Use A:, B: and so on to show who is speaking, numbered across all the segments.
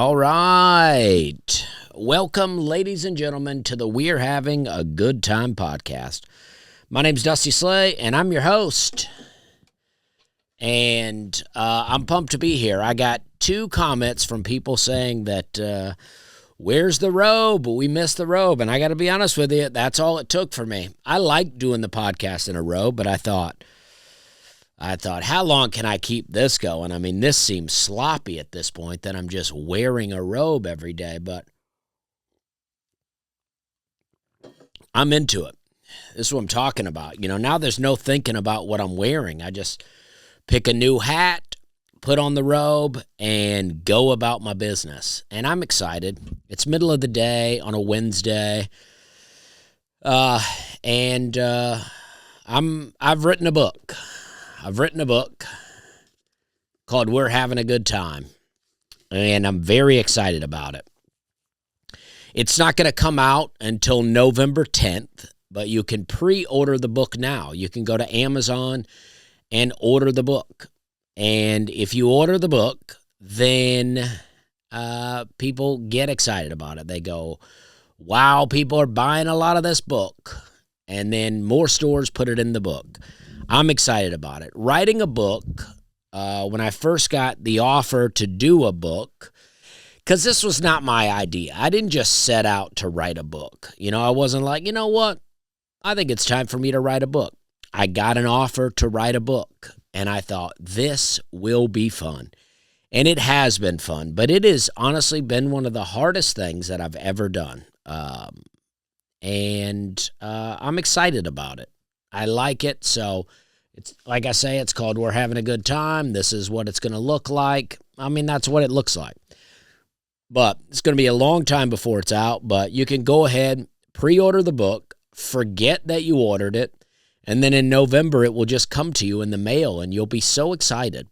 A: All right. Welcome, ladies and gentlemen, to the We're Having a Good Time podcast. My name's Dusty Slay, and I'm your host. And I'm pumped to be here. I got 2 comments from people saying that, where's the robe? We missed the robe. And I got to be honest with you, that's all it took for me. I like doing the podcast in a robe, but I thought, how long can I keep this going? I mean, this seems sloppy at this point that I'm just wearing a robe every day, but I'm into it. This is what I'm talking about. You know, now there's no thinking about what I'm wearing. I just pick a new hat, put on the robe, and go about my business. And I'm excited. It's middle of the day on a Wednesday. I've written a book. I've written a book called We're Having a Good Time, and I'm very excited about it. It's not going to come out until November 10th, but you can pre-order the book now. You can go to Amazon and order the book. And if you order the book, then people get excited about it. They go, wow, people are buying a lot of this book. And then more stores put it in the book. I'm excited about it. Writing a book, when I first got the offer to do a book, because this was not my idea. I didn't just set out to write a book. You know, I wasn't like, you know what? I think it's time for me to write a book. I got an offer to write a book, and I thought, this will be fun. And it has been fun, but it has honestly been one of the hardest things that I've ever done. And I'm excited about it. I like it, so it's like I say, it's called We're Having a Good Time. This is what it's going to look like. I mean, that's what it looks like. But it's going to be a long time before it's out, but you can go ahead, pre-order the book, forget that you ordered it, and then in November it will just come to you in the mail, and you'll be so excited.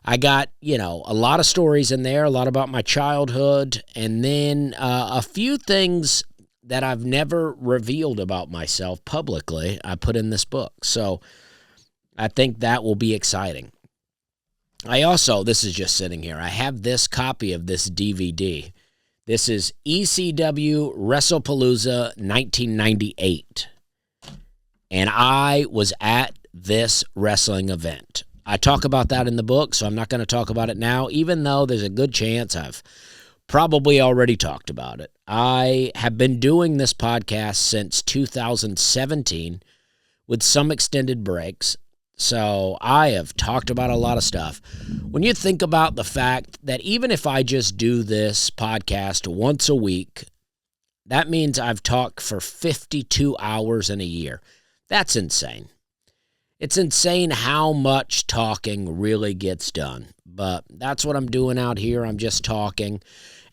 A: I got, a lot of stories in there, a lot about my childhood, and then a few things that I've never revealed about myself publicly, I put in this book. So I think that will be exciting. I also, this is just sitting here, I have this copy of this DVD. This is ECW WrestlePalooza 1998. And I was at this wrestling event. I talk about that in the book, so I'm not going to talk about it now, even though there's a good chance I've probably already talked about it. I have been doing this podcast since 2017 with some extended breaks, so I have talked about a lot of stuff. When you think about the fact that even if I just do this podcast once a week, that means I've talked for 52 hours in a year. That's insane. It's insane how much talking really gets done, but that's what I'm doing out here. I'm just talking.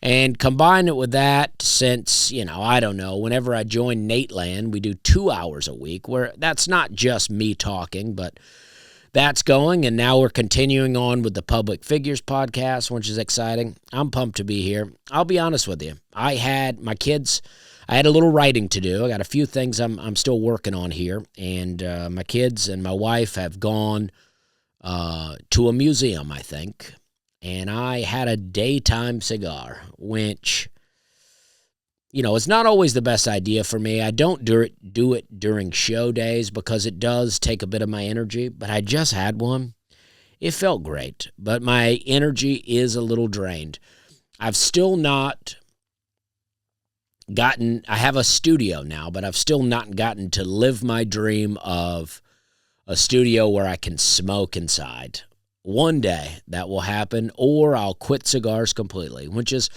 A: And combine it with that, since, I don't know, whenever I join Nateland, we do 2 hours a week, where that's not just me talking, but that's going. And now we're continuing on with the Public Figures podcast, which is exciting. I'm pumped to be here. I'll be honest with you. I had a little writing to do. I got a few things I'm still working on here. And my kids and my wife have gone to a museum, I think. And I had a daytime cigar, which, it's not always the best idea for me. I don't do it during show days because it does take a bit of my energy, but I just had one. It felt great, but my energy is a little drained. I've still not gotten, I have a studio now, but I've still not gotten to live my dream of a studio where I can smoke inside. One day that will happen, or I'll quit cigars completely, which is,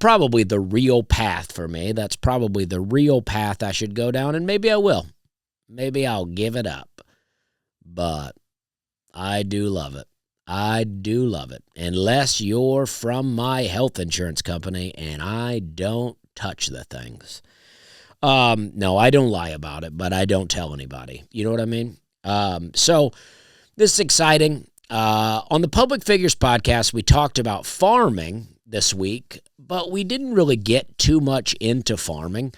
A: probably the real path for me. That's probably the real path I should go down, and maybe I will. Maybe I'll give it up. But I do love it. I do love it. Unless you're from my health insurance company, and I don't touch the things. No, I don't lie about it, but I don't tell anybody. You know what I mean? So this is exciting. On the Public Figures podcast, we talked about farming this week, but we didn't really get too much into farming.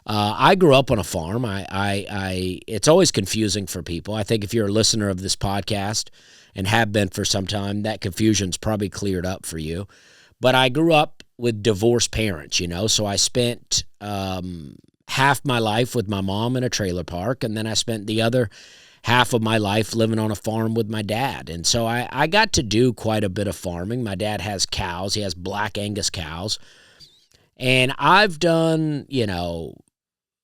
A: I grew up on a farm. It's always confusing for people. I think if you're a listener of this podcast and have been for some time, that confusion's probably cleared up for you. But I grew up with divorced parents, so I spent half my life with my mom in a trailer park, and then I spent the other half of my life living on a farm with my dad. And so I got to do quite a bit of farming. My dad has cows. He has black Angus cows. And I've done,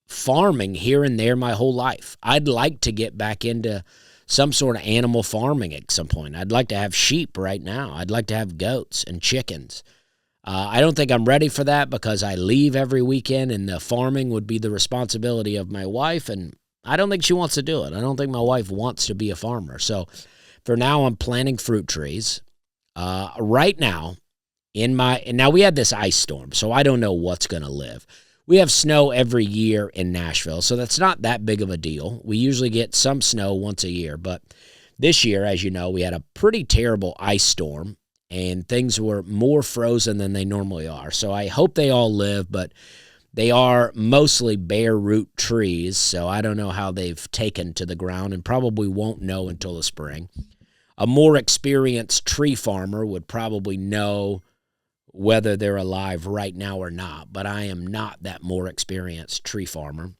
A: farming here and there my whole life. I'd like to get back into some sort of animal farming at some point. I'd like to have sheep right now. I'd like to have goats and chickens. I don't think I'm ready for that because I leave every weekend, and the farming would be the responsibility of my wife, and I don't think she wants to do it. I don't think my wife wants to be a farmer. So for now, I'm planting fruit trees. Right now, now we had this ice storm, so I don't know what's going to live. We have snow every year in Nashville, so that's not that big of a deal. We usually get some snow once a year, but this year, as you know, we had a pretty terrible ice storm, and things were more frozen than they normally are. So I hope they all live, but they are mostly bare root trees, so I don't know how they've taken to the ground and probably won't know until the spring. A more experienced tree farmer would probably know whether they're alive right now or not, but I am not that more experienced tree farmer.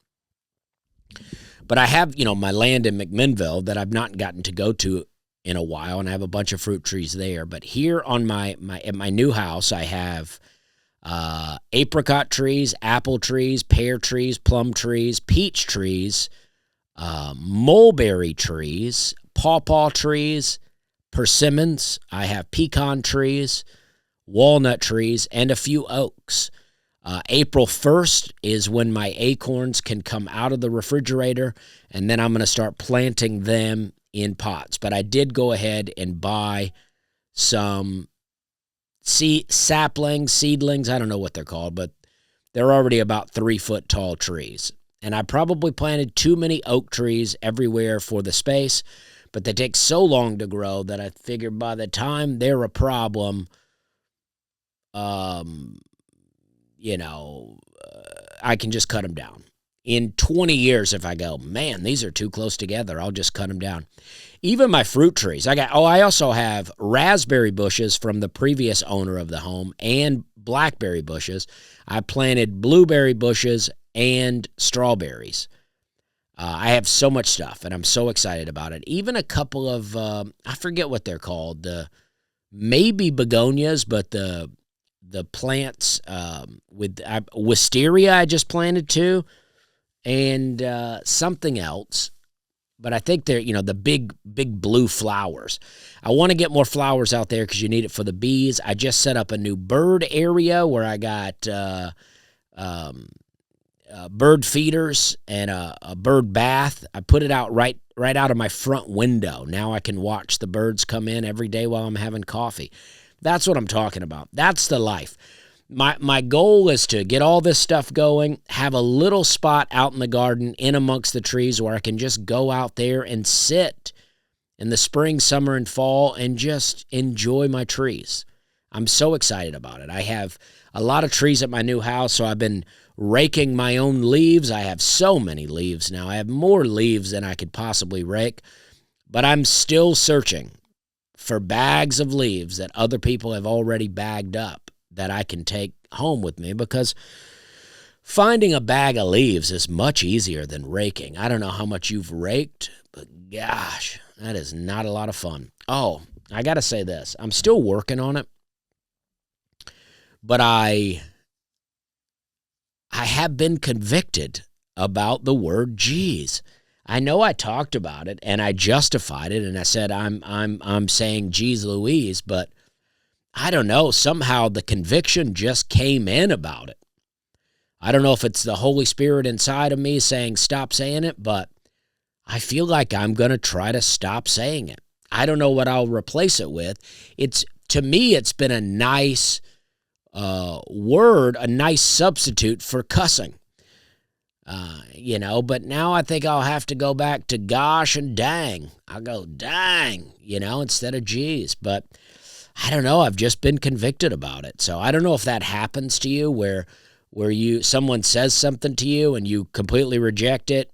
A: But I have, my land in McMinnville that I've not gotten to go to in a while, and I have a bunch of fruit trees there. But here on at my new house, I have apricot trees, apple trees, pear trees, plum trees, peach trees, mulberry trees, pawpaw trees, persimmons. I have pecan trees, walnut trees, and a few oaks. April 1st is when my acorns can come out of the refrigerator, and then I'm going to start planting them in pots. But I did go ahead and buy some seedlings, I don't know what they're called, but they're already about 3-foot tall trees. And I probably planted too many oak trees everywhere for the space, but they take so long to grow that I figured by the time they're a problem, I can just cut them down. In 20 years, if I go, man, these are too close together, I'll just cut them down. Even my fruit trees. I also have raspberry bushes from the previous owner of the home and blackberry bushes. I planted blueberry bushes and strawberries. I have so much stuff, and I'm so excited about it. Even a couple of, I forget what they're called, maybe begonias, but the plants with wisteria I just planted too, and something else. But I think they're, the big blue flowers. I want to get more flowers out there because you need it for the bees. I just set up a new bird area where I got bird feeders and a bird bath. I put it out right out of my front window. Now I can watch the birds come in every day while I'm having coffee. That's what I'm talking about. That's the life. My goal is to get all this stuff going, have a little spot out in the garden in amongst the trees where I can just go out there and sit in the spring, summer, and fall and just enjoy my trees. I'm so excited about it. I have a lot of trees at my new house, so I've been raking my own leaves. I have so many leaves now. I have more leaves than I could possibly rake, but I'm still searching for bags of leaves that other people have already bagged up that I can take home with me, because finding a bag of leaves is much easier than raking. I don't know how much you've raked, but gosh, that is not a lot of fun. Oh, I got to say this. I'm still working on it, but I have been convicted about the word geez. I know I talked about it and I justified it and I said I'm saying geez Louise, but I don't know, somehow the conviction just came in about it. I don't know if it's the Holy Spirit inside of me saying stop saying it, but I feel like I'm going to try to stop saying it. I don't know what I'll replace it with. To me, it's been a nice word, a nice substitute for cussing. But now I think I'll have to go back to gosh and dang. I'll go dang, instead of geez. But I don't know. I've just been convicted about it. So I don't know if that happens to you where someone says something to you and you completely reject it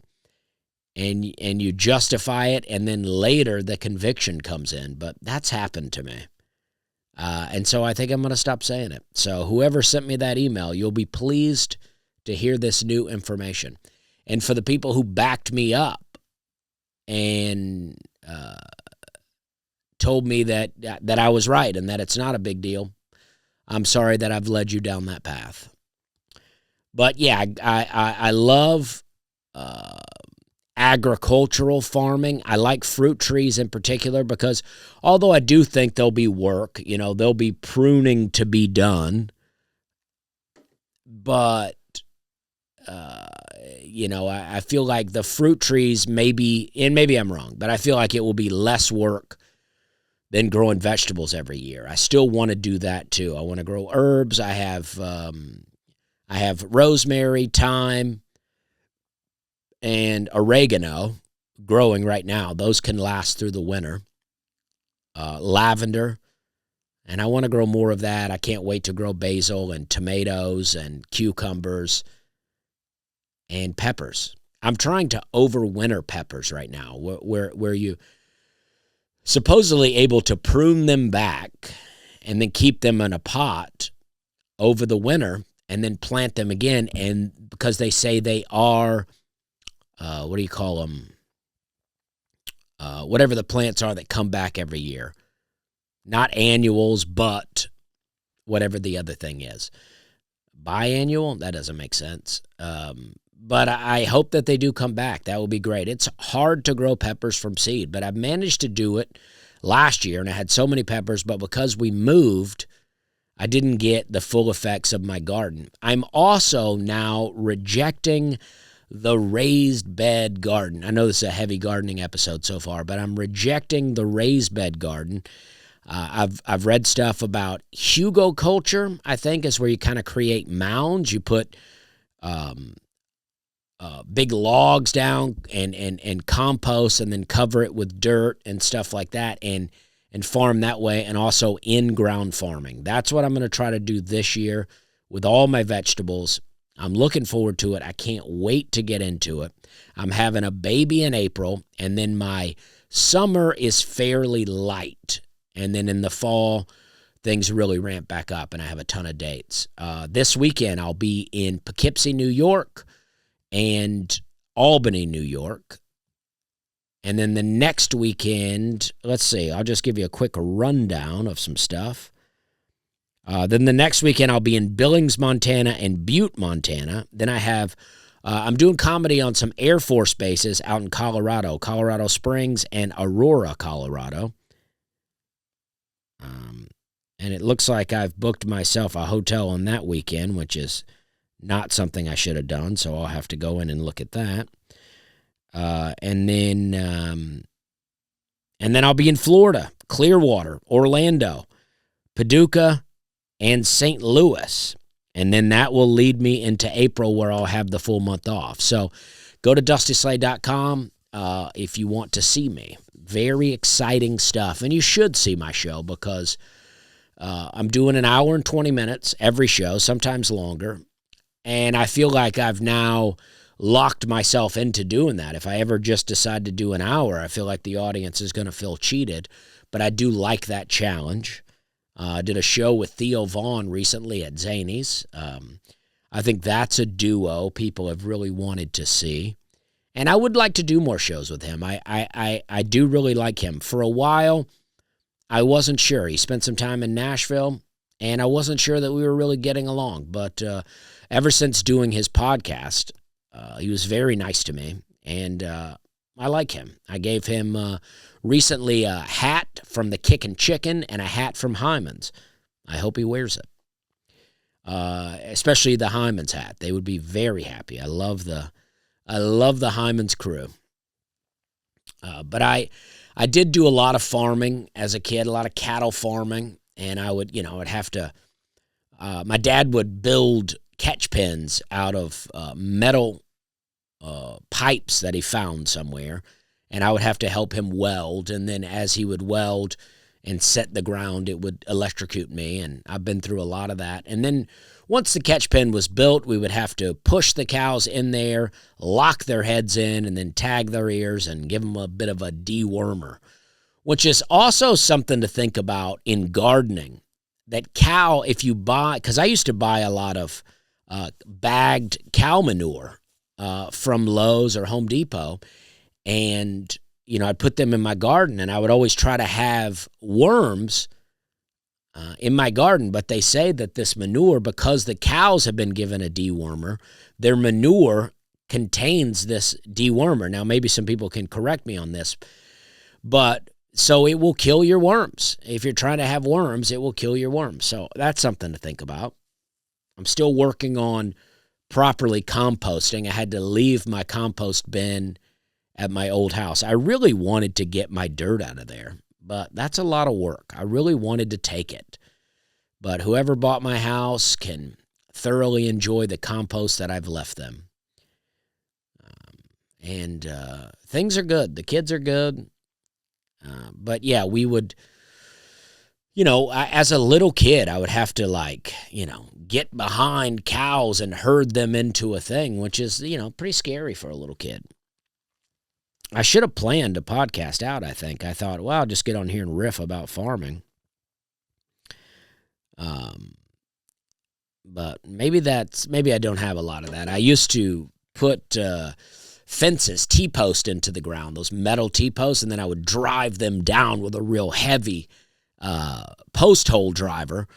A: and you justify it, and then later the conviction comes in. But that's happened to me. And so I think I'm going to stop saying it. So whoever sent me that email, you'll be pleased to hear this new information. And for the people who backed me up and told me that I was right and that it's not a big deal, I'm sorry that I've led you down that path. But yeah, I love agricultural farming. I like fruit trees in particular because although I do think there'll be work, there'll be pruning to be done, but I feel like the fruit trees maybe I'm wrong, but I feel like it will be less work than growing vegetables every year. I still want to do that too. I want to grow herbs. I have rosemary, thyme, and oregano growing right now. Those can last through the winter. Lavender, and I want to grow more of that. I can't wait to grow basil and tomatoes and cucumbers and peppers. I'm trying to overwinter peppers right now, where you supposedly able to prune them back and then keep them in a pot over the winter and then plant them again. And because they say they are, what do you call them? Whatever the plants are that come back every year. Not annuals, but whatever the other thing is. Biannual? That doesn't make sense. But I hope that they do come back. That will be great. It's hard to grow peppers from seed, but I managed to do it last year, and I had so many peppers, but because we moved, I didn't get the full effects of my garden. I'm also now rejecting the raised bed garden. I know this is a heavy gardening episode so far, but I'm rejecting the raised bed garden. I've read stuff about hugoculture, I think, is where you kind of create mounds. You put big logs down and compost and then cover it with dirt and stuff like that and farm that way, and also in-ground farming. That's what I'm going to try to do this year with all my vegetables. I'm looking forward to it. I can't wait to get into it. I'm having a baby in April, and then my summer is fairly light. And then in the fall, things really ramp back up, and I have a ton of dates. This weekend, I'll be in Poughkeepsie, New York, and Albany, New York. And then the next weekend, let's see, I'll just give you a quick rundown of some stuff. Then the next weekend, I'll be in Billings, Montana, and Butte, Montana. Then I have, I'm doing comedy on some Air Force bases out in Colorado Springs and Aurora, Colorado. And it looks like I've booked myself a hotel on that weekend, which is not something I should have done, so I'll have to go in and look at that. And then I'll be in Florida, Clearwater, Orlando, Paducah, and St. Louis. And then that will lead me into April, where I'll have the full month off. So go to DustySlade.com if you want to see me. Very exciting stuff. And you should see my show because I'm doing an hour and 20 minutes every show, sometimes longer. And I feel like I've now locked myself into doing that. If I ever just decide to do an hour, I feel like the audience is going to feel cheated. But I do like that challenge. I did a show with Theo Vaughn recently at Zany's. I think that's a duo people have really wanted to see. And I would like to do more shows with him. I do really like him. For a while, I wasn't sure. He spent some time in Nashville, and I wasn't sure that we were really getting along. But ever since doing his podcast, he was very nice to me, and I like him. I gave him recently a hat from the Kickin' Chicken and a hat from Hyman's. I hope he wears it, especially the Hyman's hat. They would be very happy. I love the Hyman's crew. But I did do a lot of farming as a kid, a lot of cattle farming, and I would have to. My dad would build catch pens out of metal pipes that he found somewhere, and I would have to help him weld. And then as he would weld and set the ground, it would electrocute me, and I've been through a lot of that. And then once the catch pen was built, we would have to push the cows in there, lock their heads in, and then tag their ears and give them a bit of a dewormer, which is also something to think about in gardening. that cow, if you buy, because I used to buy a lot of bagged cow manure from Lowe's or Home Depot, and, I'd put them in my garden, and I would always try to have worms in my garden, but they say that this manure, because the cows have been given a dewormer, their manure contains this dewormer. Now, maybe some people can correct me on this, but so it will kill your worms. If you're trying to have worms, it will kill your worms. So that's something to think about. I'm still working on properly composting. I had to leave my compost bin at my old house. I really wanted to get my dirt out of there, but that's a lot of work. I really wanted to take it. But whoever bought my house can thoroughly enjoy the compost that I've left them. And things are good. The kids are good. But yeah, we would, as a little kid, I would have to get behind cows and herd them into a thing, which is, pretty scary for a little kid. I should have planned a podcast out, I think. I thought, well, I'll just get on here and riff about farming. But maybe I don't have a lot of that. I used to put fences, T-post into the ground, those metal T-posts, and then I would drive them down with a real heavy post hole driver.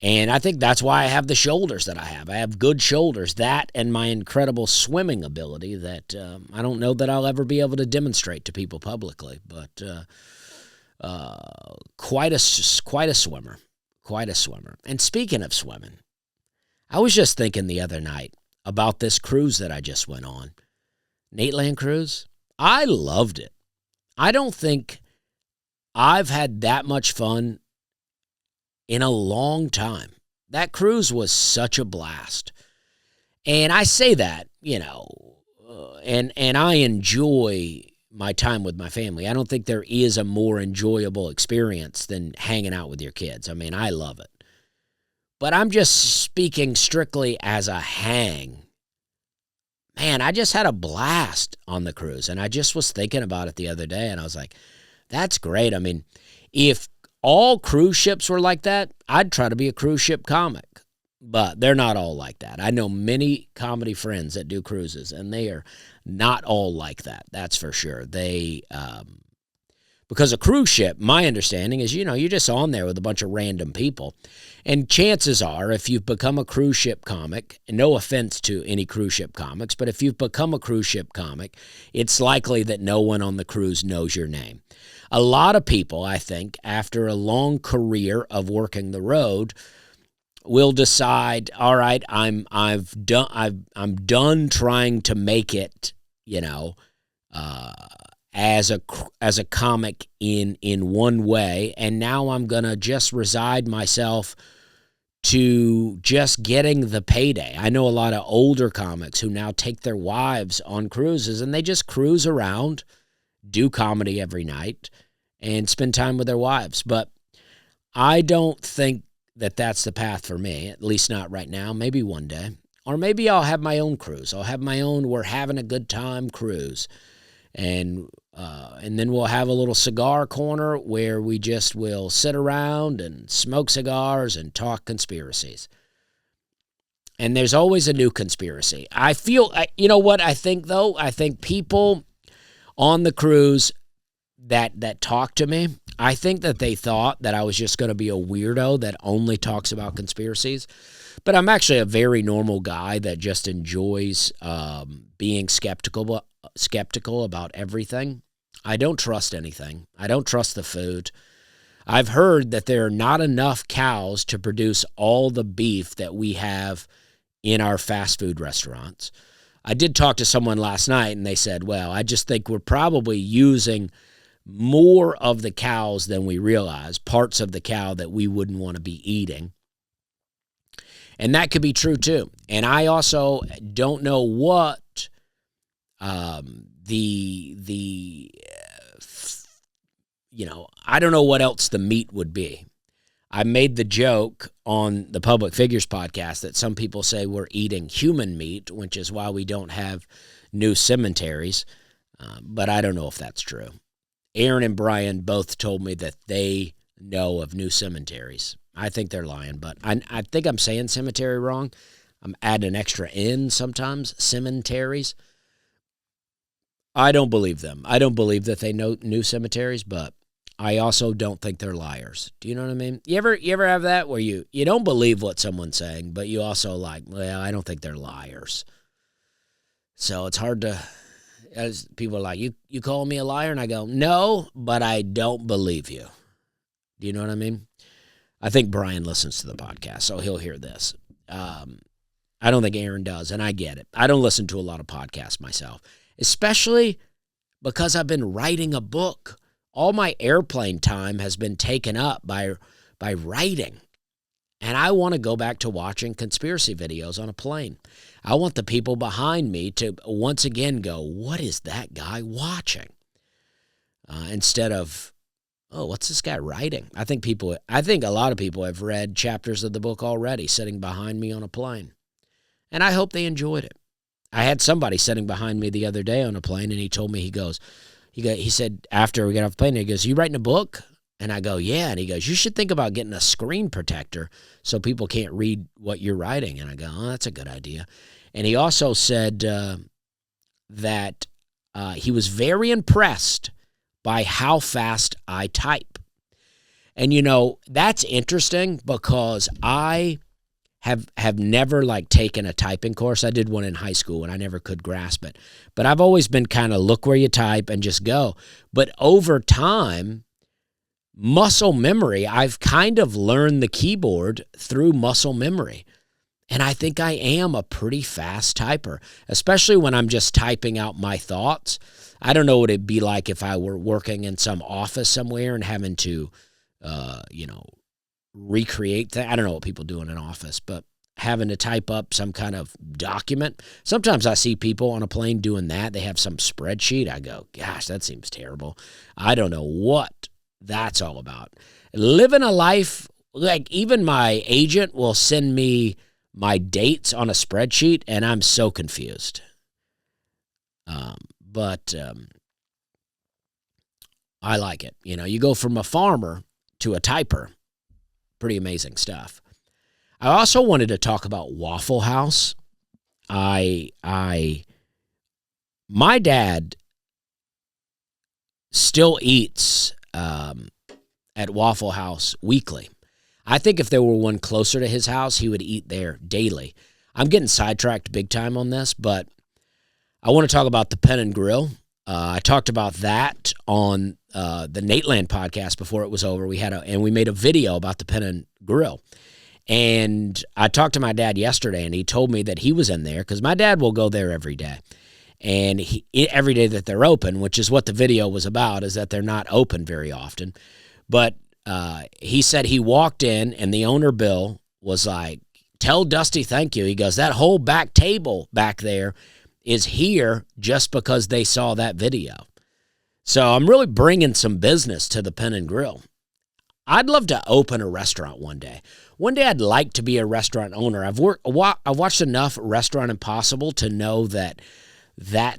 A: And I think that's why I have the shoulders that I have. I have good shoulders, that and my incredible swimming ability that I don't know that I'll ever be able to demonstrate to people publicly, but quite a swimmer. Quite a swimmer. And speaking of swimming, I was just thinking the other night about this cruise that I just went on. Nateland Cruise. I loved it. I don't think I've had that much fun in a long time. That cruise was such a blast. And I say that, and I enjoy my time with my family. I don't think there is a more enjoyable experience than hanging out with your kids. I mean, I love it. But I'm just speaking strictly as a hang. Man, I just had a blast on the cruise, and I just was thinking about it the other day, and I was like, that's great. I mean, if all cruise ships were like that, I'd try to be a cruise ship comic, but they're not all like that. I know many comedy friends that do cruises, and they are not all like that. That's for sure. They, because a cruise ship, my understanding is, you're just on there with a bunch of random people. And chances are, if you've become a cruise ship comic, and no offense to any cruise ship comics, but if you've become a cruise ship comic, it's likely that no one on the cruise knows your name. A lot of people, I think, after a long career of working the road, will decide, all right, I'm done trying to make it, as a comic in one way, and now I'm gonna just resign myself to just getting the payday. I know a lot of older comics who now take their wives on cruises, and they just cruise around, do comedy every night, and spend time with their wives. But I don't think that that's the path for me, at least not right now. Maybe one day. Or maybe I'll have my own cruise. I'll have my own we're having a good time cruise. And then we'll have a little cigar corner where we just will sit around and smoke cigars and talk conspiracies. And there's always a new conspiracy. I feel, you know what I think, though? I think people on the cruise that talk to me, I think that they thought that I was just going to be a weirdo that only talks about conspiracies. But I'm actually a very normal guy that just enjoys being skeptical about everything. I don't trust anything. I don't trust the food. I've heard that there are not enough cows to produce all the beef that we have in our fast food restaurants. I did talk to someone last night, and they said, well, I just think we're probably using more of the cows than we realize, parts of the cow that we wouldn't want to be eating. And that could be true, too. And I also don't know what I don't know what else the meat would be. I made the joke on the Public Figures podcast that some people say we're eating human meat, which is why we don't have new cemeteries. But I don't know if that's true. Aaron and Brian both told me that they know of new cemeteries. I think they're lying, but I think I'm saying cemetery wrong. I'm adding an extra N sometimes, cemeteries. I don't believe them. I don't believe that they knew cemeteries, but I also don't think they're liars. Do you know what I mean? You ever have that where you don't believe what someone's saying, but you also like, well, I don't think they're liars. So it's hard to, as people are like, you call me a liar? And I go, no, but I don't believe you. Do you know what I mean? I think Brian listens to the podcast, so he'll hear this. I don't think Aaron does, and I get it. I don't listen to a lot of podcasts myself, especially because I've been writing a book. All my airplane time has been taken up by writing, and I want to go back to watching conspiracy videos on a plane. I want the people behind me to once again go, what is that guy watching? Instead of, oh, what's this guy writing? I think a lot of people have read chapters of the book already sitting behind me on a plane. And I hope they enjoyed it. I had somebody sitting behind me the other day on a plane, and he told me, he said, after we got off the plane, he goes, you writing a book? And I go, yeah. And he goes, you should think about getting a screen protector so people can't read what you're writing. And I go, oh, that's a good idea. And he also said that he was very impressed by how fast I type. And, that's interesting because I have never taken a typing course. I did one in high school and I never could grasp it. But I've always been kind of look where you type and just go. But over time, muscle memory, I've kind of learned the keyboard through muscle memory. And I think I am a pretty fast typer, especially when I'm just typing out my thoughts. I don't know what it'd be like if I were working in some office somewhere and having to, recreate that. I don't know what people do in an office, but having to type up some kind of document. Sometimes I see people on a plane doing that. They have some spreadsheet. I go, gosh, that seems terrible. I don't know what that's all about. Living a life, even my agent will send me my dates on a spreadsheet, and I'm so confused. But I like it. You go from a farmer to a typer. Pretty amazing stuff. I also wanted to talk about Waffle House. My dad still eats at Waffle House weekly. I think if there were one closer to his house, he would eat there daily. I'm getting sidetracked big time on this, but I want to talk about the Pen and Grill. I talked about that on the Nateland podcast before it was over. We made a video about the Pen and Grill. And I talked to my dad yesterday, and he told me that he was in there because my dad will go there every day. And every day that they're open, which is what the video was about, is that they're not open very often. But he said he walked in, and the owner, Bill, was like, tell Dusty thank you. He goes, that whole back table back there is here just because they saw that video. So I'm really bringing some business to the Pen and Grill. I'd love to open a restaurant one day. One day I'd like to be a restaurant owner. I've watched enough Restaurant Impossible to know that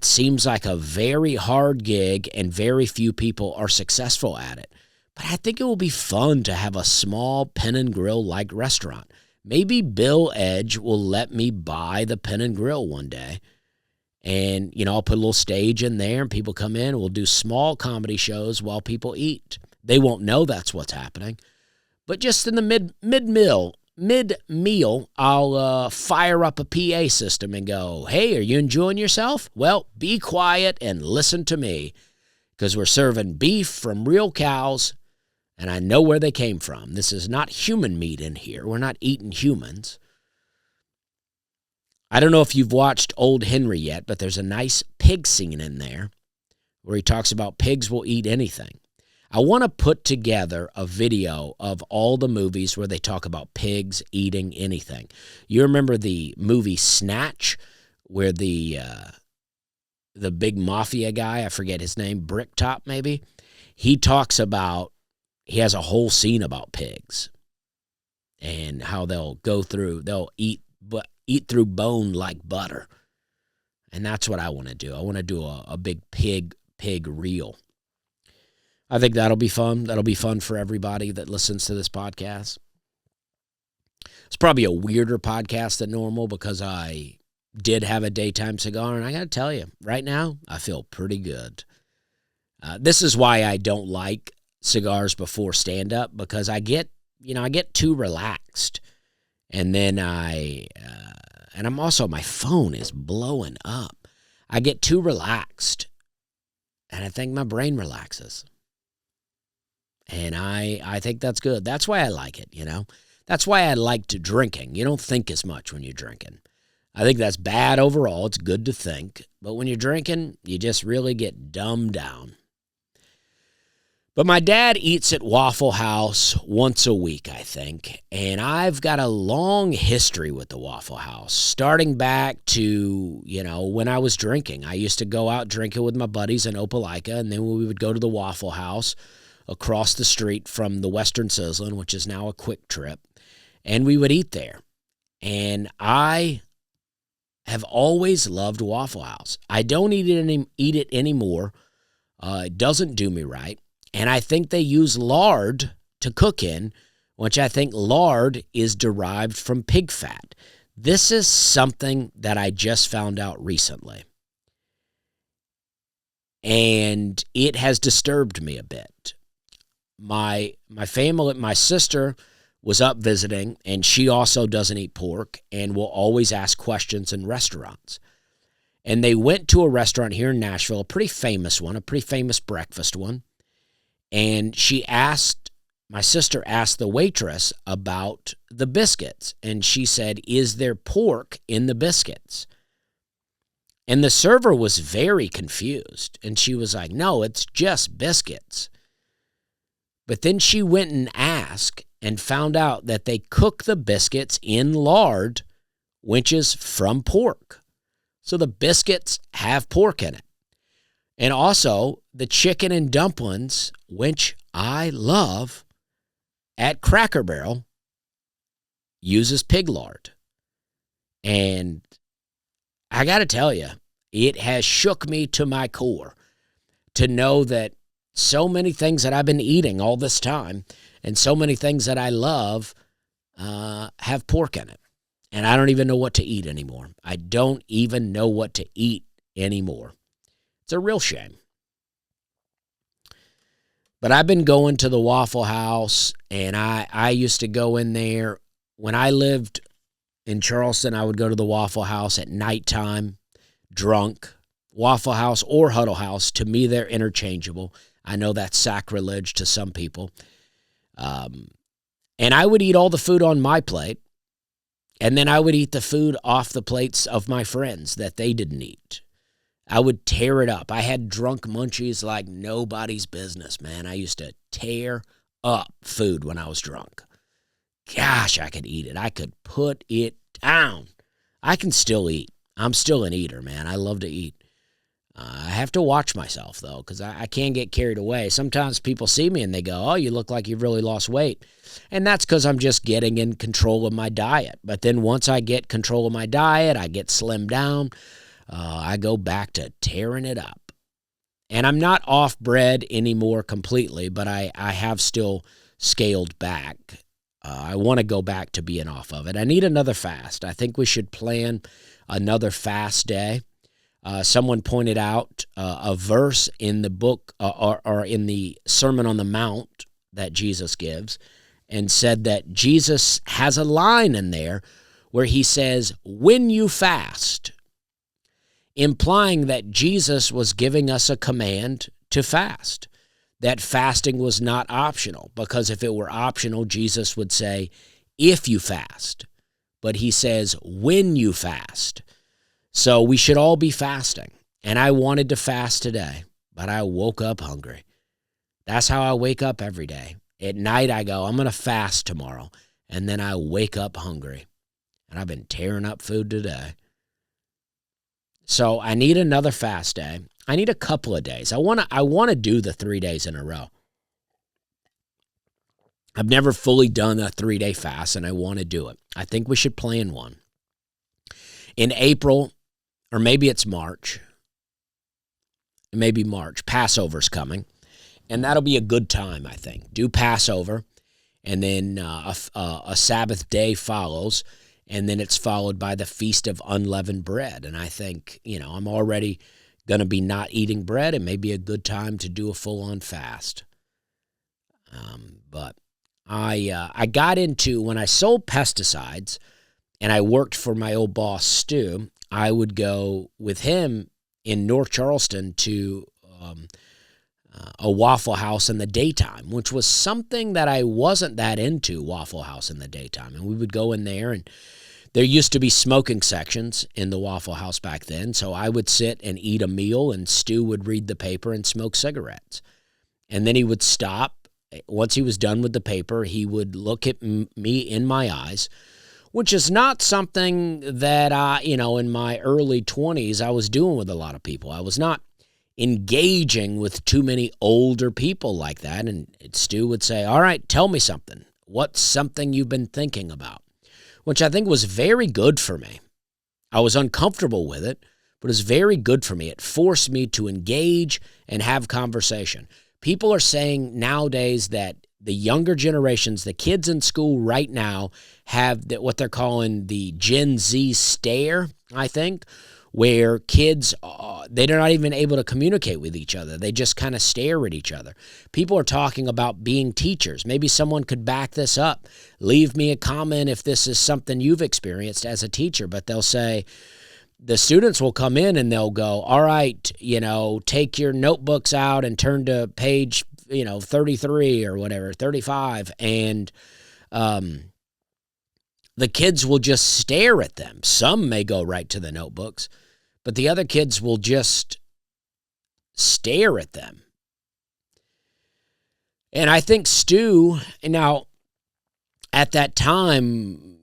A: seems like a very hard gig and very few people are successful at it. But I think it will be fun to have a small Pen and Grill-like restaurant. Maybe Bill Edge will let me buy the Pen and Grill one day. And, I'll put a little stage in there and people come in and we'll do small comedy shows while people eat. They won't know that's what's happening. But just in the mid-meal, I'll fire up a PA system and go, hey, are you enjoying yourself? Well, be quiet and listen to me because we're serving beef from real cows and I know where they came from. This is not human meat in here. We're not eating humans. I don't know if you've watched Old Henry yet, but there's a nice pig scene in there where he talks about pigs will eat anything. I want to put together a video of all the movies where they talk about pigs eating anything. You remember the movie Snatch where the big mafia guy, I forget his name, Bricktop maybe, he has a whole scene about pigs and how they'll eat through bone like butter. And that's what I want to do. I want to do a big pig reel. I think that'll be fun. That'll be fun for everybody that listens to this podcast. It's probably a weirder podcast than normal because I did have a daytime cigar, and I got to tell you, right now, I feel pretty good. This is why I don't like cigars before stand-up, because I get too relaxed. And then and I'm also, my phone is blowing up. I get too relaxed, and I think my brain relaxes. And I think that's good. That's why I like it, That's why I liked drinking. You don't think as much when you're drinking. I think that's bad overall. It's good to think. But when you're drinking, you just really get dumbed down. But my dad eats at Waffle House once a week, I think. And I've got a long history with the Waffle House, starting back to, when I was drinking. I used to go out drinking with my buddies in Opelika, and then we would go to the Waffle House across the street from the Western Sizzlin', which is now a Quick Trip, and we would eat there. And I have always loved Waffle House. I don't eat it anymore. It doesn't do me right. And I think they use lard to cook in, which I think lard is derived from pig fat. This is something that I just found out recently. And it has disturbed me a bit. My family, my sister was up visiting, and she also doesn't eat pork and will always ask questions in restaurants. And they went to a restaurant here in Nashville, a pretty famous one, a pretty famous breakfast one. And my sister asked the waitress about the biscuits. And she said, "Is there pork in the biscuits?" And the server was very confused. And she was like, "No, it's just biscuits." But then she went and asked and found out that they cook the biscuits in lard, which is from pork. So the biscuits have pork in it. And also the chicken and dumplings, which I love, at Cracker Barrel, uses pig lard. And I got to tell you, it has shook me to my core to know that so many things that I've been eating all this time and so many things that I love have pork in it. And I don't even know what to eat anymore. I don't even know what to eat anymore. It's a real shame. But I've been going to the Waffle House, and I used to go in there. When I lived in Charleston, I would go to the Waffle House at nighttime, drunk. Waffle House or Huddle House, to me, they're interchangeable. I know that's sacrilege to some people. And I would eat all the food on my plate, and then I would eat the food off the plates of my friends that they didn't eat. I would tear it up. I had drunk munchies like nobody's business, man. I used to tear up food when I was drunk. Gosh, I could eat it. I could put it down. I can still eat. I'm still an eater, man. I love to eat. I have to watch myself, though, because I can't get carried away. Sometimes people see me and they go, "Oh, you look like you've really lost weight." And that's because I'm just getting in control of my diet. But then once I get control of my diet, I get slimmed down, I go back to tearing it up. And I'm not off bread anymore completely, but I have still scaled back. I want to go back to being off of it. I need another fast. I think we should plan another fast day. Someone pointed out a verse in the book or in the Sermon on the Mount that Jesus gives, and said that Jesus has a line in there where he says, "When you fast," implying that Jesus was giving us a command to fast, that fasting was not optional, because if it were optional, Jesus would say, "If you fast," but he says, "When you fast." So we should all be fasting. And I wanted to fast today, but I woke up hungry. That's how I wake up every day. At night I go, I'm going to fast tomorrow. And then I wake up hungry. And I've been tearing up food today. So I need another fast day. I need a couple of days. I want to do the 3 days in a row. I've never fully done a 3-day fast, and I want to do it. I think we should plan one. In April, or maybe it's March. Maybe March. Passover's coming. And that'll be a good time, I think. Do Passover. and then a Sabbath day follows, and then it's followed by the Feast of Unleavened Bread. And I think, I'm already going to be not eating bread. It may be a good time to do a full-on fast. But I got into, when I sold pesticides and I worked for my old boss, Stu, I would go with him in North Charleston to a Waffle House in the daytime, which was something that I wasn't that into, Waffle House in the daytime. And we would go in there, and there used to be smoking sections in the Waffle House back then, so I would sit and eat a meal, and Stu would read the paper and smoke cigarettes. And then he would stop. Once he was done with the paper, he would look at me in my eyes, which is not something that, in my early 20s I was doing with a lot of people. I was not engaging with too many older people like that. And Stu would say, all right, tell me something. What's something you've been thinking about? Which I think was very good for me. I was uncomfortable with it, but it was very good for me. It forced me to engage and have conversation. People are saying nowadays that the younger generations, the kids in school right now, have what they're calling the Gen Z stare, I think, where kids, they're not even able to communicate with each other. They just kind of stare at each other. People are talking about being teachers. Maybe someone could back this up. Leave me a comment if this is something you've experienced as a teacher. But they'll say, the students will come in and they'll go, all right, take your notebooks out and turn to page, 33 or whatever, 35. And the kids will just stare at them. Some may go right to the notebooks, but the other kids will just stare at them. And I think Stu, now at that time,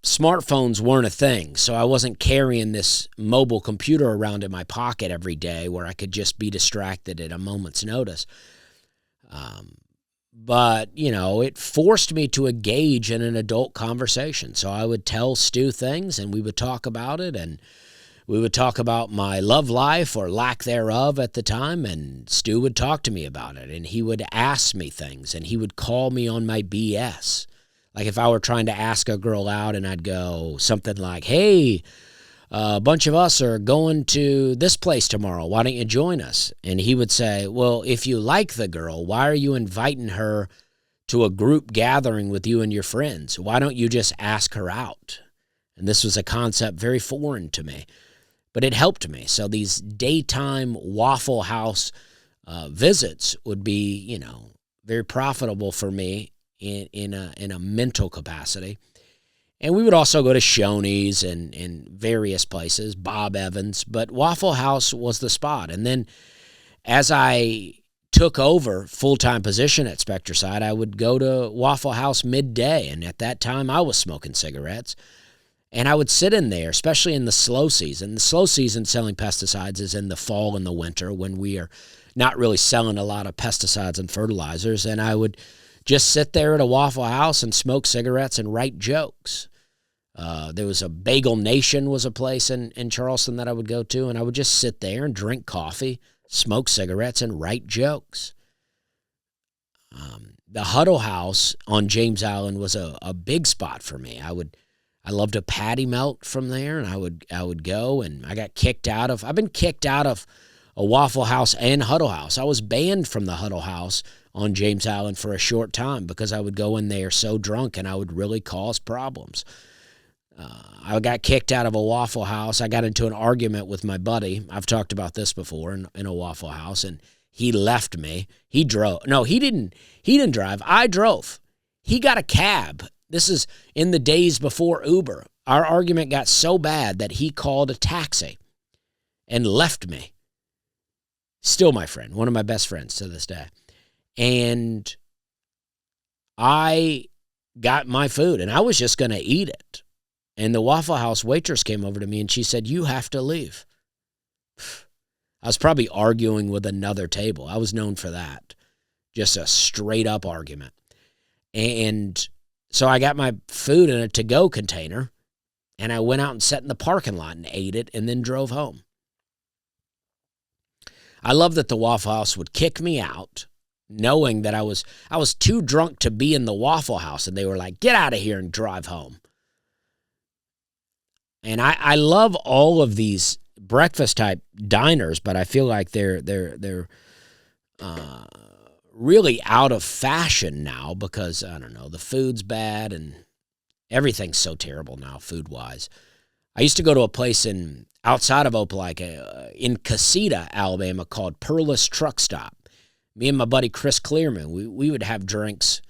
A: smartphones weren't a thing, so I wasn't carrying this mobile computer around in my pocket every day where I could just be distracted at a moment's notice. But, it forced me to engage in an adult conversation. So I would tell Stu things, and we would talk about it, and we would talk about my love life or lack thereof at the time, and Stu would talk to me about it, and he would ask me things, and he would call me on my BS. Like if I were trying to ask a girl out and I'd go something like, hey, a bunch of us are going to this place tomorrow. Why don't you join us? And he would say, well, if you like the girl, why are you inviting her to a group gathering with you and your friends? Why don't you just ask her out? And this was a concept very foreign to me, but it helped me. So these daytime Waffle House visits would be, very profitable for me in a mental capacity. And we would also go to Shoney's and various places, Bob Evans, but Waffle House was the spot. And then as I took over full-time position at Spectracide, I would go to Waffle House midday, and at that time I was smoking cigarettes. And I would sit in there, especially in the slow season. The slow season selling pesticides is in the fall and the winter when we are not really selling a lot of pesticides and fertilizers. And I would just sit there at a Waffle House and smoke cigarettes and write jokes. There was a Bagel Nation was a place in Charleston that I would go to, and I would just sit there and drink coffee, smoke cigarettes, and write jokes. The Huddle House on James Island was a big spot for me. I loved a patty melt from there, and I would go, and I've been kicked out of a Waffle House and Huddle House. I was banned from the Huddle House on James Island for a short time because I would go in there so drunk and I would really cause problems. I got kicked out of a Waffle House. I got into an argument with my buddy. I've talked about this before in a Waffle House, and he left me. He drove. No, he didn't drive. I drove. He got a cab. This is in the days before Uber. Our argument got so bad that he called a taxi and left me. Still my friend, one of my best friends to this day. And I got my food, and I was just going to eat it. And the Waffle House waitress came over to me, and she said, you have to leave. I was probably arguing with another table. I was known for that. Just a straight-up argument. And so I got my food in a to-go container, and I went out and sat in the parking lot and ate it and then drove home. I love that the Waffle House would kick me out. knowing that I was too drunk to be in the Waffle House, and they were like, get out of here and drive home. And I love all of these breakfast type diners, but I feel like they're really out of fashion now because, I don't know, the food's bad and everything's so terrible now food-wise. I used to go to a place outside of Opelika in Casita, Alabama, called Perlis Truck Stop. Me and my buddy Chris Clearman, we would have drinks,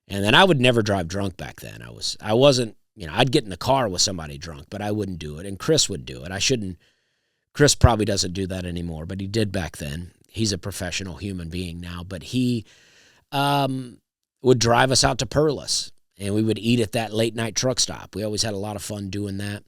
A: and then I would never drive drunk back then. I wasn't, I'd get in the car with somebody drunk, but I wouldn't do it, and Chris would do it. Chris probably doesn't do that anymore, but he did back then. He's a professional human being now, but he would drive us out to Perlis, and we would eat at that late-night truck stop. We always had a lot of fun doing that.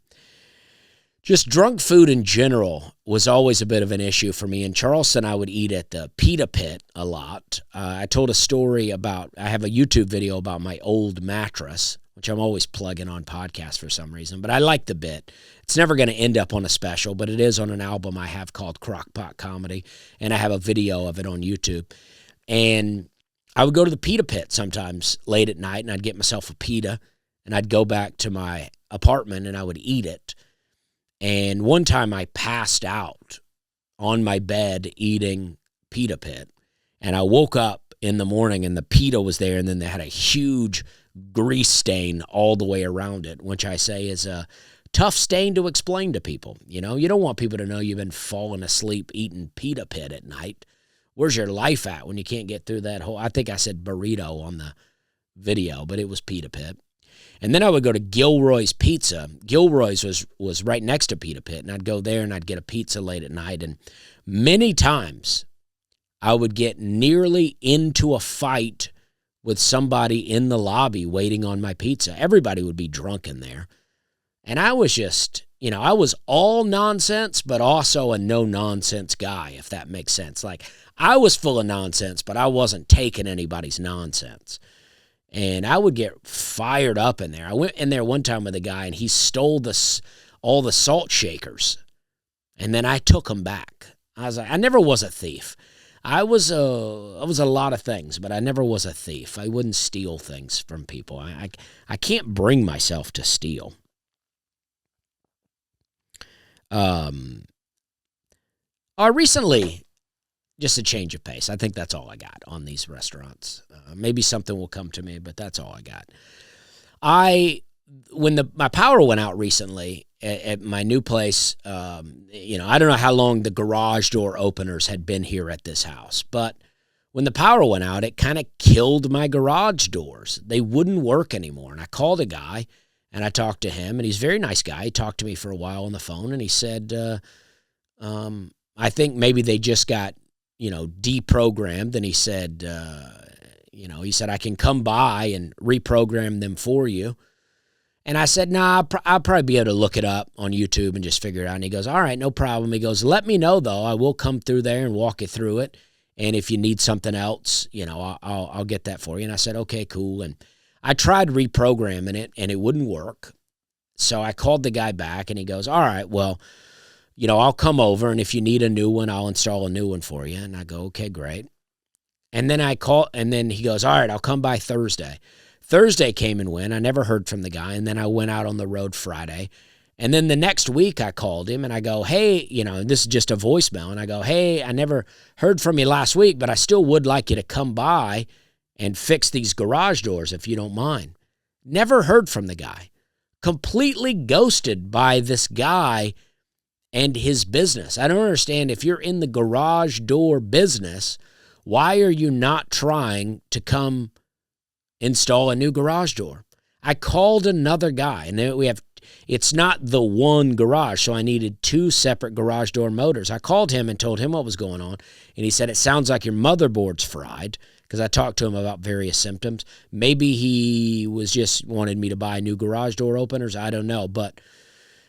A: Just drunk food in general was always a bit of an issue for me. In Charleston, I would eat at the Pita Pit a lot. I told a story I have a YouTube video about my old mattress, which I'm always plugging on podcasts for some reason, but I like the bit. It's never going to end up on a special, but it is on an album I have called Crockpot Comedy, and I have a video of it on YouTube. And I would go to the Pita Pit sometimes late at night, and I'd get myself a pita, and I'd go back to my apartment, and I would eat it. And one time I passed out on my bed eating Pita Pit, and I woke up in the morning, and the pita was there, and then they had a huge grease stain all the way around it, which I say is a tough stain to explain to people. You don't want people to know you've been falling asleep eating Pita Pit at night. Where's your life at when you can't get through that whole, I think I said burrito on the video, but it was Pita Pit. And then I would go to Gilroy's Pizza. Gilroy's was right next to Pita Pit, and I'd go there and I'd get a pizza late at night. And many times I would get nearly into a fight with somebody in the lobby waiting on my pizza. Everybody would be drunk in there. And I was just, I was all nonsense, but also a no-nonsense guy, if that makes sense. Like, I was full of nonsense, but I wasn't taking anybody's nonsense. And I would get fired up in there. I went in there one time with a guy, and he stole all the salt shakers. And then I took them back. I was like, I never was a thief. I was a lot of things, but I never was a thief. I wouldn't steal things from people. I can't bring myself to steal. Recently, just a change of pace. I think that's all I got on these restaurants. Maybe something will come to me, but that's all I got. When my power went out recently at my new place, I don't know how long the garage door openers had been here at this house, but when the power went out, it kind of killed my garage doors. They wouldn't work anymore, and I called a guy, and I talked to him, and he's a very nice guy. He talked to me for a while on the phone, and he said, I think maybe they just got, deprogrammed, and he said, I can come by and reprogram them for you. And I said, nah, I'll probably be able to look it up on YouTube and just figure it out. And he goes, all right, no problem. He goes, let me know, though. I will come through there and walk you through it. And if you need something else, I'll get that for you. And I said, okay, cool. And I tried reprogramming it, and it wouldn't work. So I called the guy back, and he goes, all right, well, I'll come over, and if you need a new one, I'll install a new one for you. And I go, okay, great. And then and then he goes, all right, I'll come by Thursday. Thursday came and went. I never heard from the guy, and then I went out on the road Friday. And then the next week I called him, and I go, hey, this is just a voicemail. And I go, hey, I never heard from you last week, but I still would like you to come by and fix these garage doors if you don't mind. Never heard from the guy. Completely ghosted by this guy and his business. I don't understand. If you're in the garage door business, why are you not trying to come install a new garage door? I called another guy, and then it's not the one garage, so I needed two separate garage door motors. I called him and told him what was going on, and he said, it sounds like your motherboard's fried, because I talked to him about various symptoms. Maybe he was just wanted me to buy new garage door openers. I don't know, but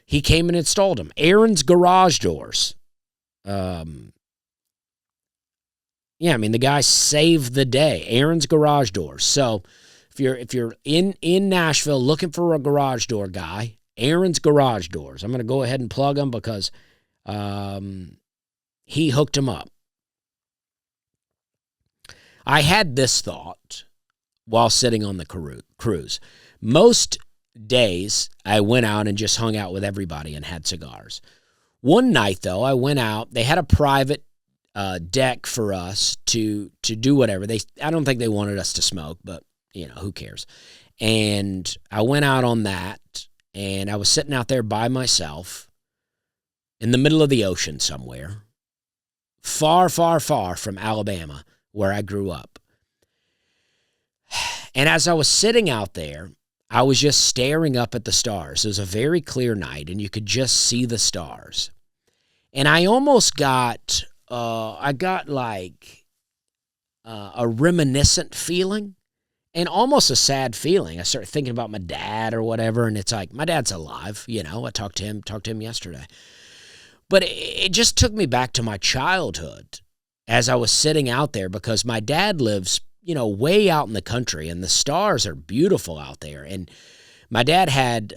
A: he came and installed them. Aaron's Garage Doors. The guy saved the day. Aaron's Garage Doors. So if you're in Nashville looking for a garage door guy, Aaron's Garage Doors. I'm going to go ahead and plug him because he hooked him up. I had this thought while sitting on the cruise. Most days, I went out and just hung out with everybody and had cigars. One night, though, I went out. They had a private deck for us to do whatever. I don't think they wanted us to smoke, but, who cares? And I went out on that, and I was sitting out there by myself in the middle of the ocean somewhere, far, far, far from Alabama, where I grew up. And as I was sitting out there, I was just staring up at the stars. It was a very clear night, and you could just see the stars. And I almost got, like a reminiscent feeling and almost a sad feeling. I started thinking about my dad or whatever, and it's like, my dad's alive. I talked to him yesterday. But it just took me back to my childhood as I was sitting out there, because my dad lives, way out in the country, and the stars are beautiful out there. And my dad had,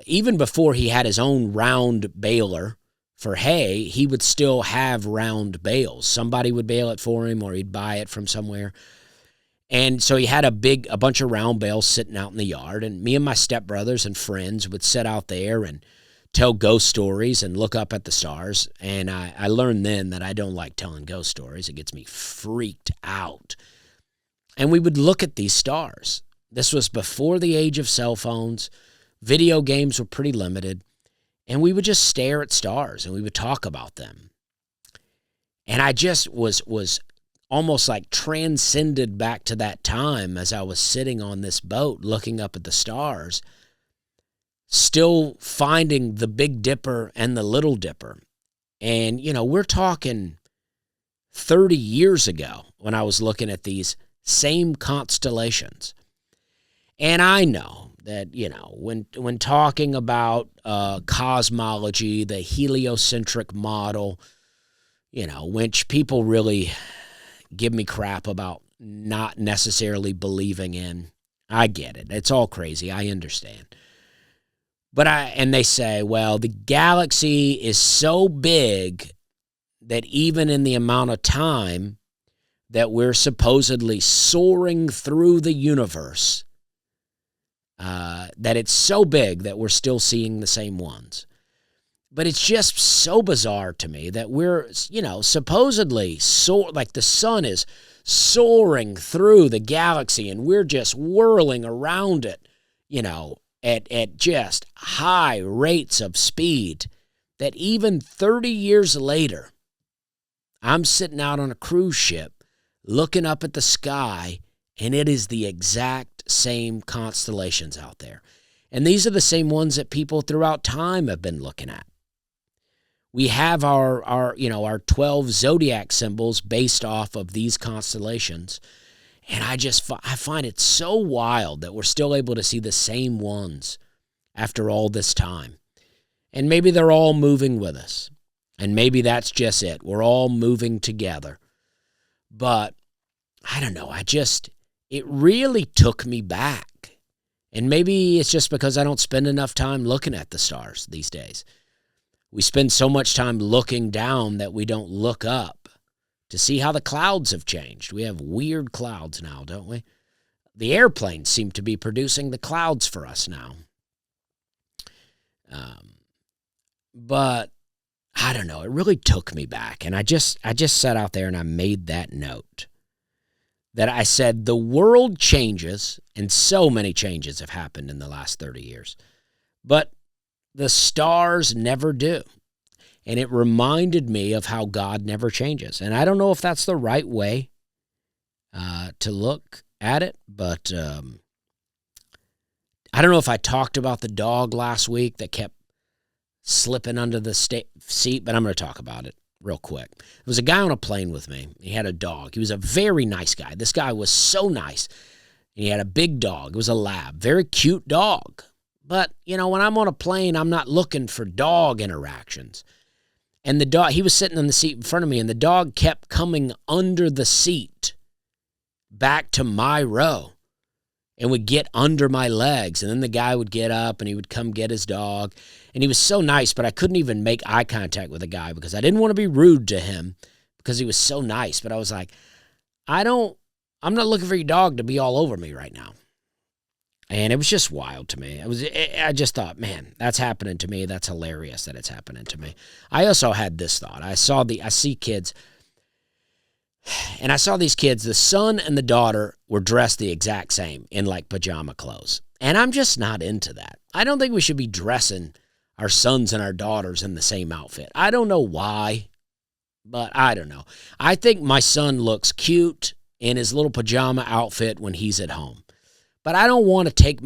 A: even before he had his own round baler for hay, he would still have round bales. Somebody would bale it for him, or he'd buy it from somewhere. And so he had a bunch of round bales sitting out in the yard, and me and my stepbrothers and friends would sit out there and tell ghost stories and look up at the stars. And I learned then that I don't like telling ghost stories. It gets me freaked out. And we would look at these stars. This was before the age of cell phones. Video games were pretty limited. And we would just stare at stars, and we would talk about them. And I just was almost like transcended back to that time as I was sitting on this boat looking up at the stars, still finding the Big Dipper and the Little Dipper. And, we're talking 30 years ago when I was looking at these same constellations. And I know that, when talking about cosmology, the heliocentric model, which people really give me crap about not necessarily believing in, I get it. It's all crazy. I understand. And they say, well, the galaxy is so big that even in the amount of time that we're supposedly soaring through the universe, that it's so big that we're still seeing the same ones. But it's just so bizarre to me that we're, supposedly, like the sun is soaring through the galaxy, and we're just whirling around it, at just high rates of speed, that even 30 years later, I'm sitting out on a cruise ship looking up at the sky, and it is the exact same constellations out there. And these are the same ones that people throughout time have been looking at. We have our 12 zodiac symbols based off of these constellations. And I find it so wild that we're still able to see the same ones after all this time. And maybe they're all moving with us. And maybe that's just it. We're all moving together. But I don't know. It really took me back. And maybe it's just because I don't spend enough time looking at the stars these days. We spend so much time looking down that we don't look up to see how the clouds have changed. We have weird clouds now, don't we? The airplanes seem to be producing the clouds for us now. But I don't know. It really took me back. And I just sat out there and I made that note. That I said the world changes, and so many changes have happened in the last 30 years. But the stars never do. And it reminded me of how God never changes. And I don't know if that's the right way to look at it, but I don't know if I talked about the dog last week that kept slipping under the seat, but I'm going to talk about it real quick. There was a guy on a plane with me. He had a dog. He was a very nice guy. This guy was so nice. He had a big dog. It was a lab. Very cute dog. But, when I'm on a plane, I'm not looking for dog interactions. And the dog, he was sitting in the seat in front of me, and the dog kept coming under the seat back to my row and would get under my legs. And then the guy would get up and he would come get his dog. And he was so nice, but I couldn't even make eye contact with the guy because I didn't want to be rude to him because he was so nice. But I was like, I don't I'm not looking for your dog to be all over me right now. And it was just wild to me. I just thought, man, that's happening to me. That's hilarious that it's happening to me. I also had this thought. I see kids, and I saw these kids, the son and the daughter were dressed the exact same in like pajama clothes. And I'm just not into that. I don't think we should be dressing our sons and our daughters in the same outfit. I don't know why, but I don't know. I think my son looks cute in his little pajama outfit when he's at home. But I don't want to take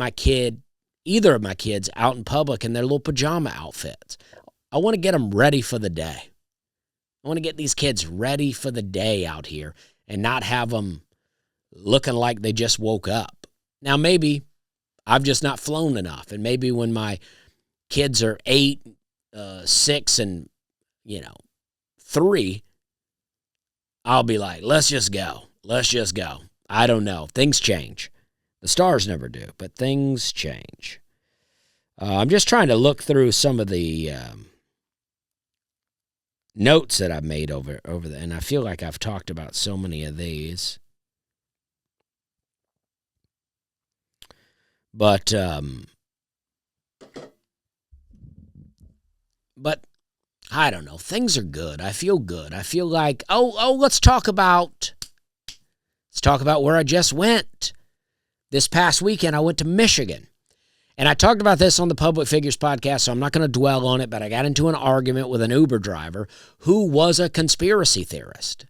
A: either of my kids, out in public in their little pajama outfits. I want to get them ready for the day. I want to get these kids ready for the day out here and not have them looking like they just woke up. Now, maybe I've just not flown enough, and maybe when my kids are 8, 6, and, 3, I'll be like, let's just go. Let's just go. I don't know. Things change. The stars never do, but things change. I'm just trying to look through some of the notes that I've made over there, and I feel like I've talked about so many of these. But I don't know. Things are good. I feel good. I feel like, let's talk about where I just went. This past weekend, I went to Michigan. And I talked about this on the Public Figures podcast, so I'm not going to dwell on it, but I got into an argument with an Uber driver who was a conspiracy theorist.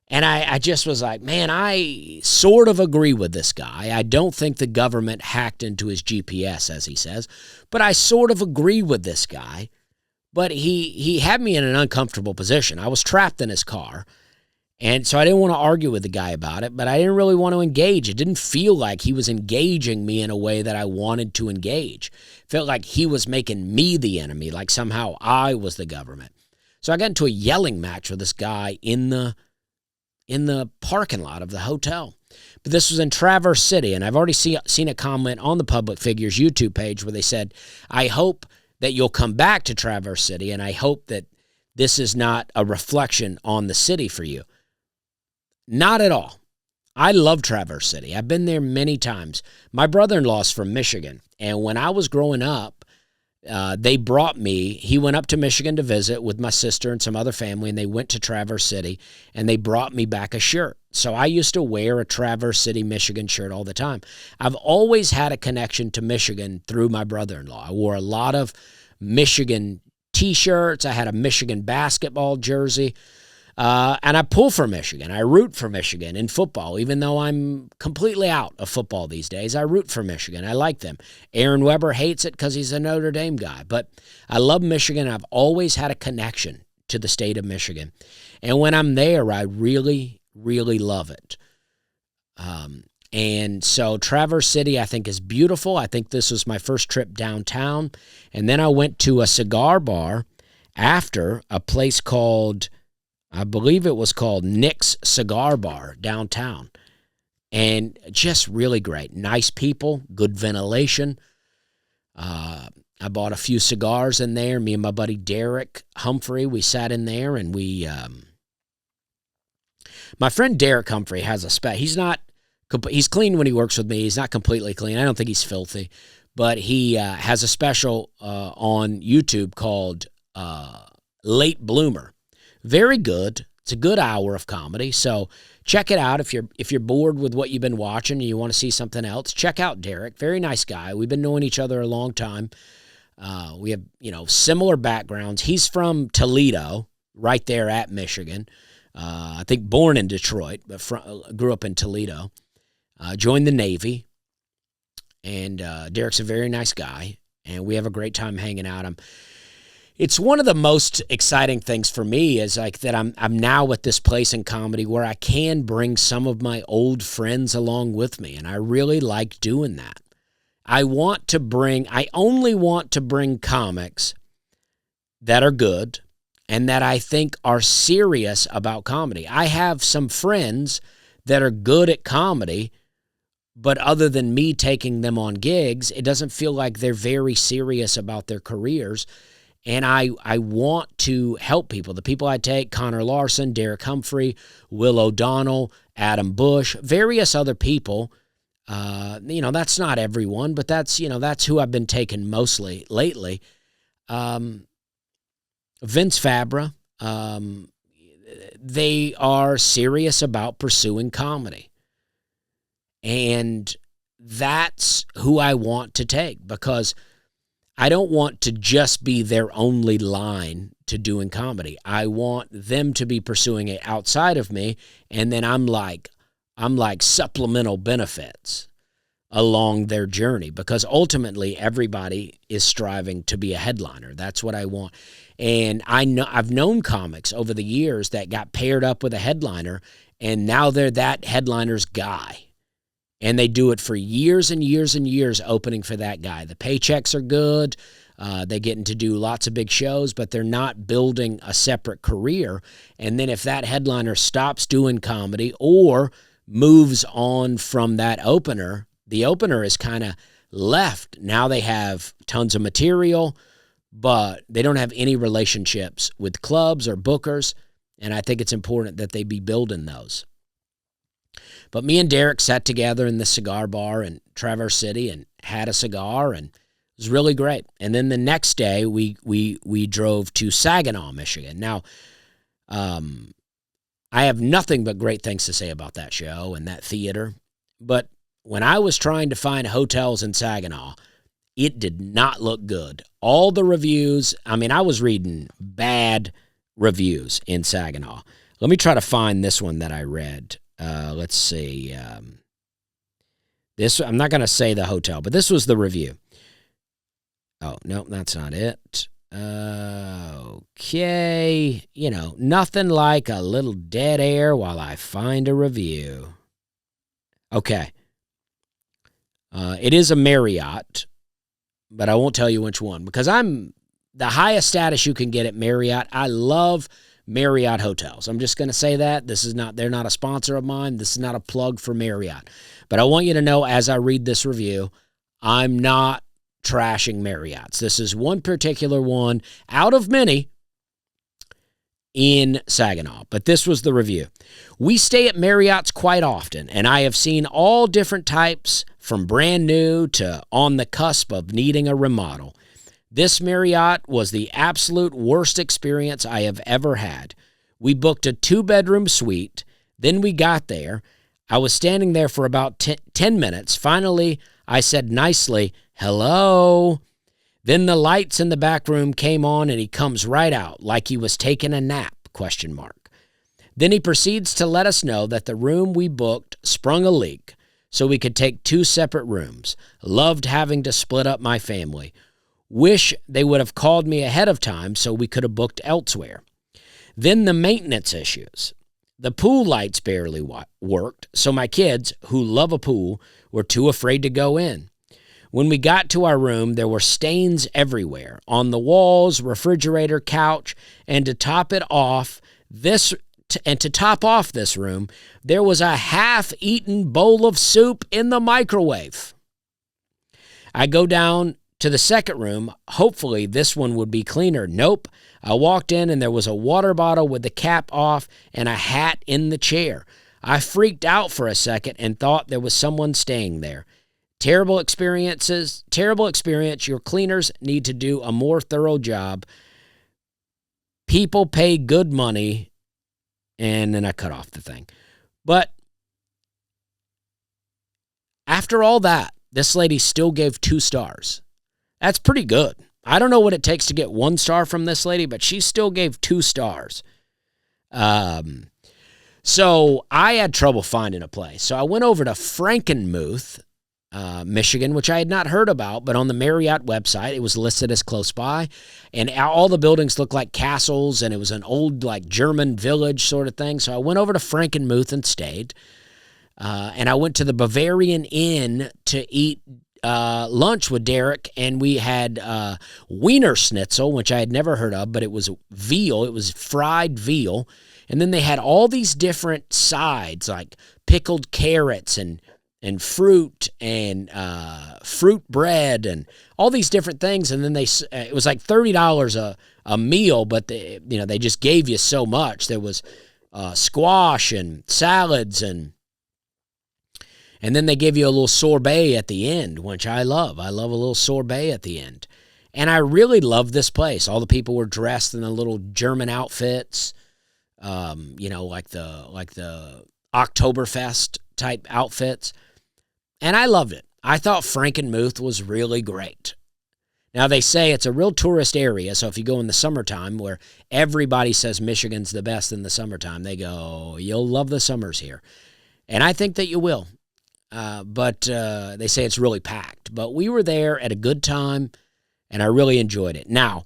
A: And I just was like, man, I sort of agree with this guy. I don't think the government hacked into his GPS, as he says, but I sort of agree with this guy. But he had me in an uncomfortable position. I was trapped in his car. And so I didn't want to argue with the guy about it, but I didn't really want to engage. It didn't feel like he was engaging me in a way that I wanted to engage. It felt like he was making me the enemy, like somehow I was the government. So I got into a yelling match with this guy in the parking lot of the hotel. But this was in Traverse City, and I've already seen a comment on the Public Figures YouTube page where they said, I hope that you'll come back to Traverse City, and I hope that this is not a reflection on the city for you. Not at all. I love Traverse City. I've been there many times. My brother-in-law's from Michigan, and when I was growing up, they brought me. He went up to Michigan to visit with my sister and some other family, and they went to Traverse City, and they brought me back a shirt. So I used to wear a Traverse City, Michigan shirt all the time. I've always had a connection to Michigan through my brother-in-law. I wore a lot of Michigan T-shirts. I had a Michigan basketball jersey. And I pull for Michigan. I root for Michigan in football, even though I'm completely out of football these days. I root for Michigan. I like them. Aaron Weber hates it because he's a Notre Dame guy. But I love Michigan. I've always had a connection to the state of Michigan. And when I'm there, I really, really love it. And so Traverse City, I think, is beautiful. I think this was my first trip downtown. And then I went to a cigar bar after, a place called, I believe it was called Nick's Cigar Bar downtown. And just really great. Nice people, good ventilation. I bought a few cigars in there. Me and my buddy Derek Humphrey, we sat in there and my friend Derek Humphrey has a he's clean when he works with me. He's not completely clean. I don't think he's filthy. But he has a special on YouTube called Late Bloomer. Very good. It's a good hour of comedy. So check it out if you're bored with what you've been watching and you want to see something else. Check out Derek. Very nice guy. We've been knowing each other a long time. We have, similar backgrounds. He's from Toledo, right there at Michigan. I think born in Detroit, but grew up in Toledo. Joined the Navy. And Derek's a very nice guy. And we have a great time hanging out. It's one of the most exciting things for me is like that I'm now at this place in comedy where I can bring some of my old friends along with me, and I really like doing that. I only want to bring comics that are good and that I think are serious about comedy. I have some friends that are good at comedy, but other than me taking them on gigs, it doesn't feel like they're very serious about their careers. And I want to help people. The people I take, Connor Larson, Derek Humphrey, Will O'Donnell, Adam Bush, various other people. That's not everyone, but that's who I've been taking mostly lately. Vince Fabra, they are serious about pursuing comedy. And that's who I want to take, because I don't want to just be their only line to doing comedy. I want them to be pursuing it outside of me, and then I'm like supplemental benefits along their journey, because ultimately everybody is striving to be a headliner. That's what I want. And I've known comics over the years that got paired up with a headliner, and now they're that headliner's guy. And they do it for years and years and years, opening for that guy. The paychecks are good. They getting to do lots of big shows, but they're not building a separate career. And then if that headliner stops doing comedy or moves on from that opener, the opener is kind of left. Now they have tons of material, but they don't have any relationships with clubs or bookers. And I think it's important that they be building those. But me and Derek sat together in the cigar bar in Traverse City and had a cigar, and it was really great. And then the next day, we drove to Saginaw, Michigan. Now, I have nothing but great things to say about that show and that theater. But when I was trying to find hotels in Saginaw, it did not look good. All the reviews, I was reading bad reviews in Saginaw. Let me try to find this one that I read. Let's see. I'm not going to say the hotel, but this was the review. Oh, no, that's not it. Okay. Nothing like a little dead air while I find a review. Okay. It is a Marriott, but I won't tell you which one, because I'm the highest status you can get at Marriott. I love Marriott hotels. I'm just going to say that. They're not a sponsor of mine. This is not a plug for Marriott. But I want you to know, as I read this review, I'm not trashing Marriott's. This is one particular one out of many in Saginaw. But this was the review. We stay at Marriott's quite often, and I have seen all different types, from brand new to on the cusp of needing a remodel. This Marriott was the absolute worst experience I have ever had. We booked a 2-bedroom suite. Then we got there. I was standing there for about 10 minutes. Finally, I said nicely, "Hello." Then the lights in the back room came on, and he comes right out like he was taking a nap, ? Then he proceeds to let us know that the room we booked sprung a leak, so we could take 2 separate rooms. Loved having to split up my family. Wish they would have called me ahead of time so we could have booked elsewhere. Then the maintenance issues. The pool lights barely worked, so my kids, who love a pool, were too afraid to go in. When we got to our room, there were stains everywhere, on the walls, refrigerator, couch, and to top off this room, there was a half-eaten bowl of soup in the microwave. I go down to the second room. Hopefully this one would be cleaner. Nope. I walked in and there was a water bottle with the cap off and a hat in the chair. I freaked out for a second and thought there was someone staying there. Terrible experience. Your cleaners need to do a more thorough job. People pay good money. And then I cut off the thing. But after all that, this lady still gave 2 stars. That's pretty good. I don't know what it takes to get 1 star from this lady, but she still gave 2 stars. So I had trouble finding a place. So I went over to Frankenmuth, Michigan, which I had not heard about, but on the Marriott website, it was listed as close by. And all the buildings looked like castles, and it was an old, German village sort of thing. So I went over to Frankenmuth and stayed. And I went to the Bavarian Inn to eat lunch with Derek, and we had Wiener Schnitzel, which I had never heard of, but it was veal. It was fried veal. And then they had all these different sides, like pickled carrots and and fruit and fruit bread and all these different things. And then it was like $30 a meal, but they just gave you so much. There was squash and salads and then they give you a little sorbet at the end, which I love. I love a little sorbet at the end. And I really love this place. All the people were dressed in the little German outfits, like the Oktoberfest type outfits. And I loved it. I thought Frankenmuth was really great. Now, they say it's a real tourist area, so if you go in the summertime, where everybody says Michigan's the best in the summertime, they go, you'll love the summers here. And I think that you will. But they say it's really packed. But we were there at a good time, and I really enjoyed it. Now,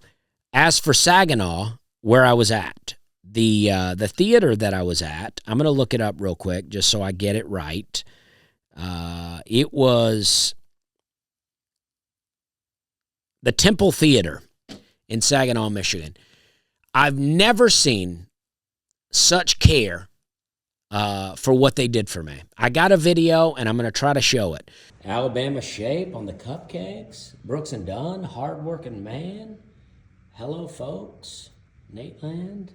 A: as for Saginaw, where I was at, the theater that I was at, I'm going to look it up real quick just so I get it right. It was the Temple Theater in Saginaw, Michigan. I've never seen such care for what they did for me. I got a video, and I'm going to try to show it. Alabama shape on the cupcakes. Brooks and Dunn, hardworking man. Hello, folks. Nate Land.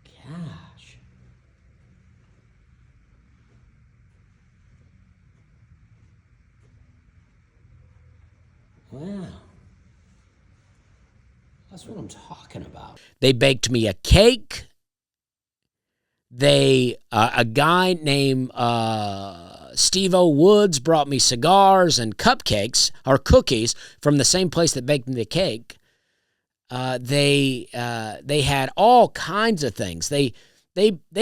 A: Gosh. Wow. That's what I'm talking about. They baked me a cake. A guy named Steve-O Woods brought me cigars and cupcakes, or cookies, from the same place that baked me the cake. They had all kinds of things. They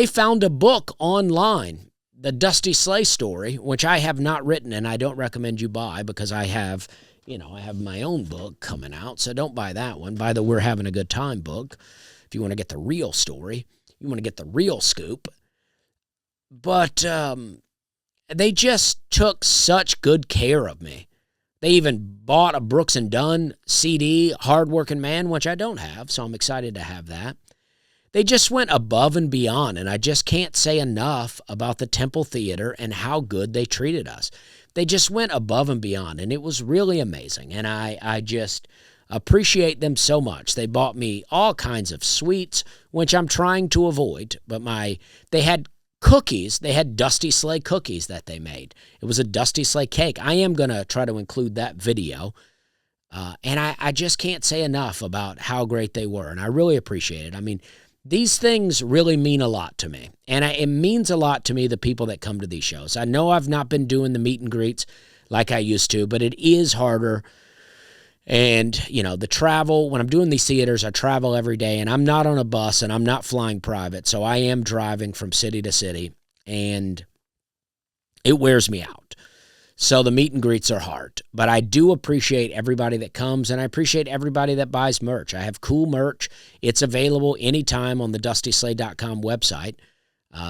A: found a book online, The Dusty Sleigh Story, which I have not written, and I don't recommend you buy because I have my own book coming out, so don't buy that one. Buy the We're Having a Good Time book if you want to get the real story. You want to get the real scoop. But they just took such good care of me. They even bought a Brooks and Dunn CD, Hardworking Man, which I don't have, so I'm excited to have that. They just went above and beyond, and I just can't say enough about the Temple Theater and how good they treated us. They just went above and beyond, and it was really amazing, and I just appreciate them so much. They bought me all kinds of sweets, which I'm trying to avoid, but they had cookies. They had Dusty Sleigh cookies that they made. It was a Dusty Sleigh cake. I am going to try to include that video, and I just can't say enough about how great they were, and I really appreciate it. I mean, these things really mean a lot to me, and it means a lot to me, the people that come to these shows. I know I've not been doing the meet and greets like I used to, but it is harder. And, the travel, when I'm doing these theaters, I travel every day, and I'm not on a bus, and I'm not flying private, so I am driving from city to city, and it wears me out. So the meet and greets are hard, but I do appreciate everybody that comes, and I appreciate everybody that buys merch. I have cool merch. It's available anytime on the DustySleigh.com website.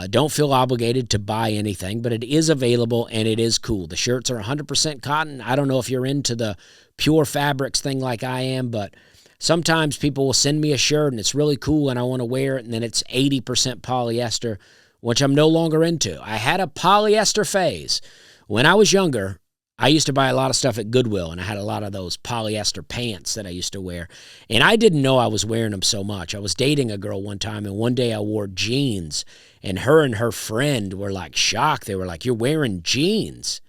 A: Don't feel obligated to buy anything, but it is available, and it is cool. The shirts are 100% cotton. I don't know if you're into the pure fabrics thing like I am, but sometimes people will send me a shirt, and it's really cool, and I want to wear it, and then it's 80% polyester, which I'm no longer into. I had a polyester phase. When I was younger, I used to buy a lot of stuff at Goodwill, and I had a lot of those polyester pants that I used to wear, and I didn't know I was wearing them so much. I was dating a girl one time, and one day I wore jeans, and her friend were like shocked. They were like, "You're wearing jeans?"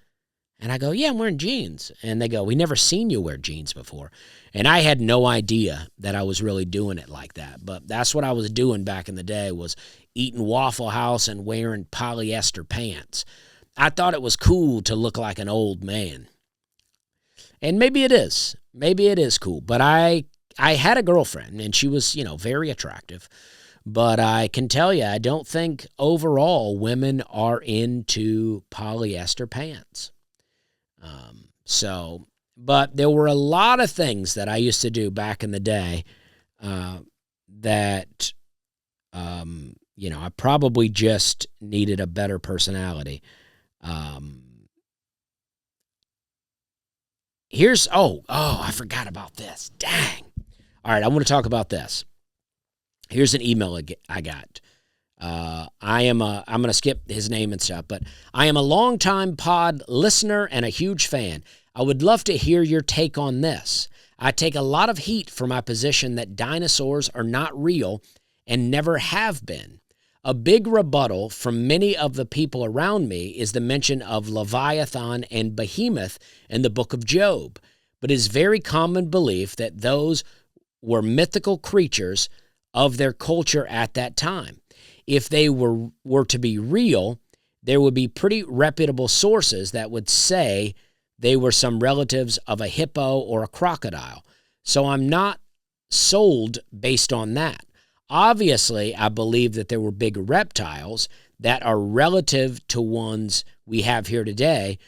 A: And I go, "Yeah, I'm wearing jeans." And they go, "We never seen you wear jeans before." And I had no idea that I was really doing it like that, but that's what I was doing back in the day, was eating Waffle House and wearing polyester pants. I thought it was cool to look like an old man. And maybe it is. Maybe it is cool. But I had a girlfriend, and she was, very attractive. But I can tell you, I don't think overall women are into polyester pants. But there were a lot of things that I used to do back in the day that, I probably just needed a better personality. I forgot about this. Dang. All right, I want to talk about this. Here's an email I got. I'm going to skip his name and stuff, but I am a longtime pod listener and a huge fan. I would love to hear your take on this. I take a lot of heat for my position that dinosaurs are not real and never have been. A big rebuttal from many of the people around me is the mention of Leviathan and Behemoth in the book of Job, but it is very common belief that those were mythical creatures of their culture at that time. If they were to be real, there would be pretty reputable sources that would say they were some relatives of a hippo or a crocodile. So I'm not sold based on that. Obviously, I believe that there were big reptiles that are relative to ones we have here today,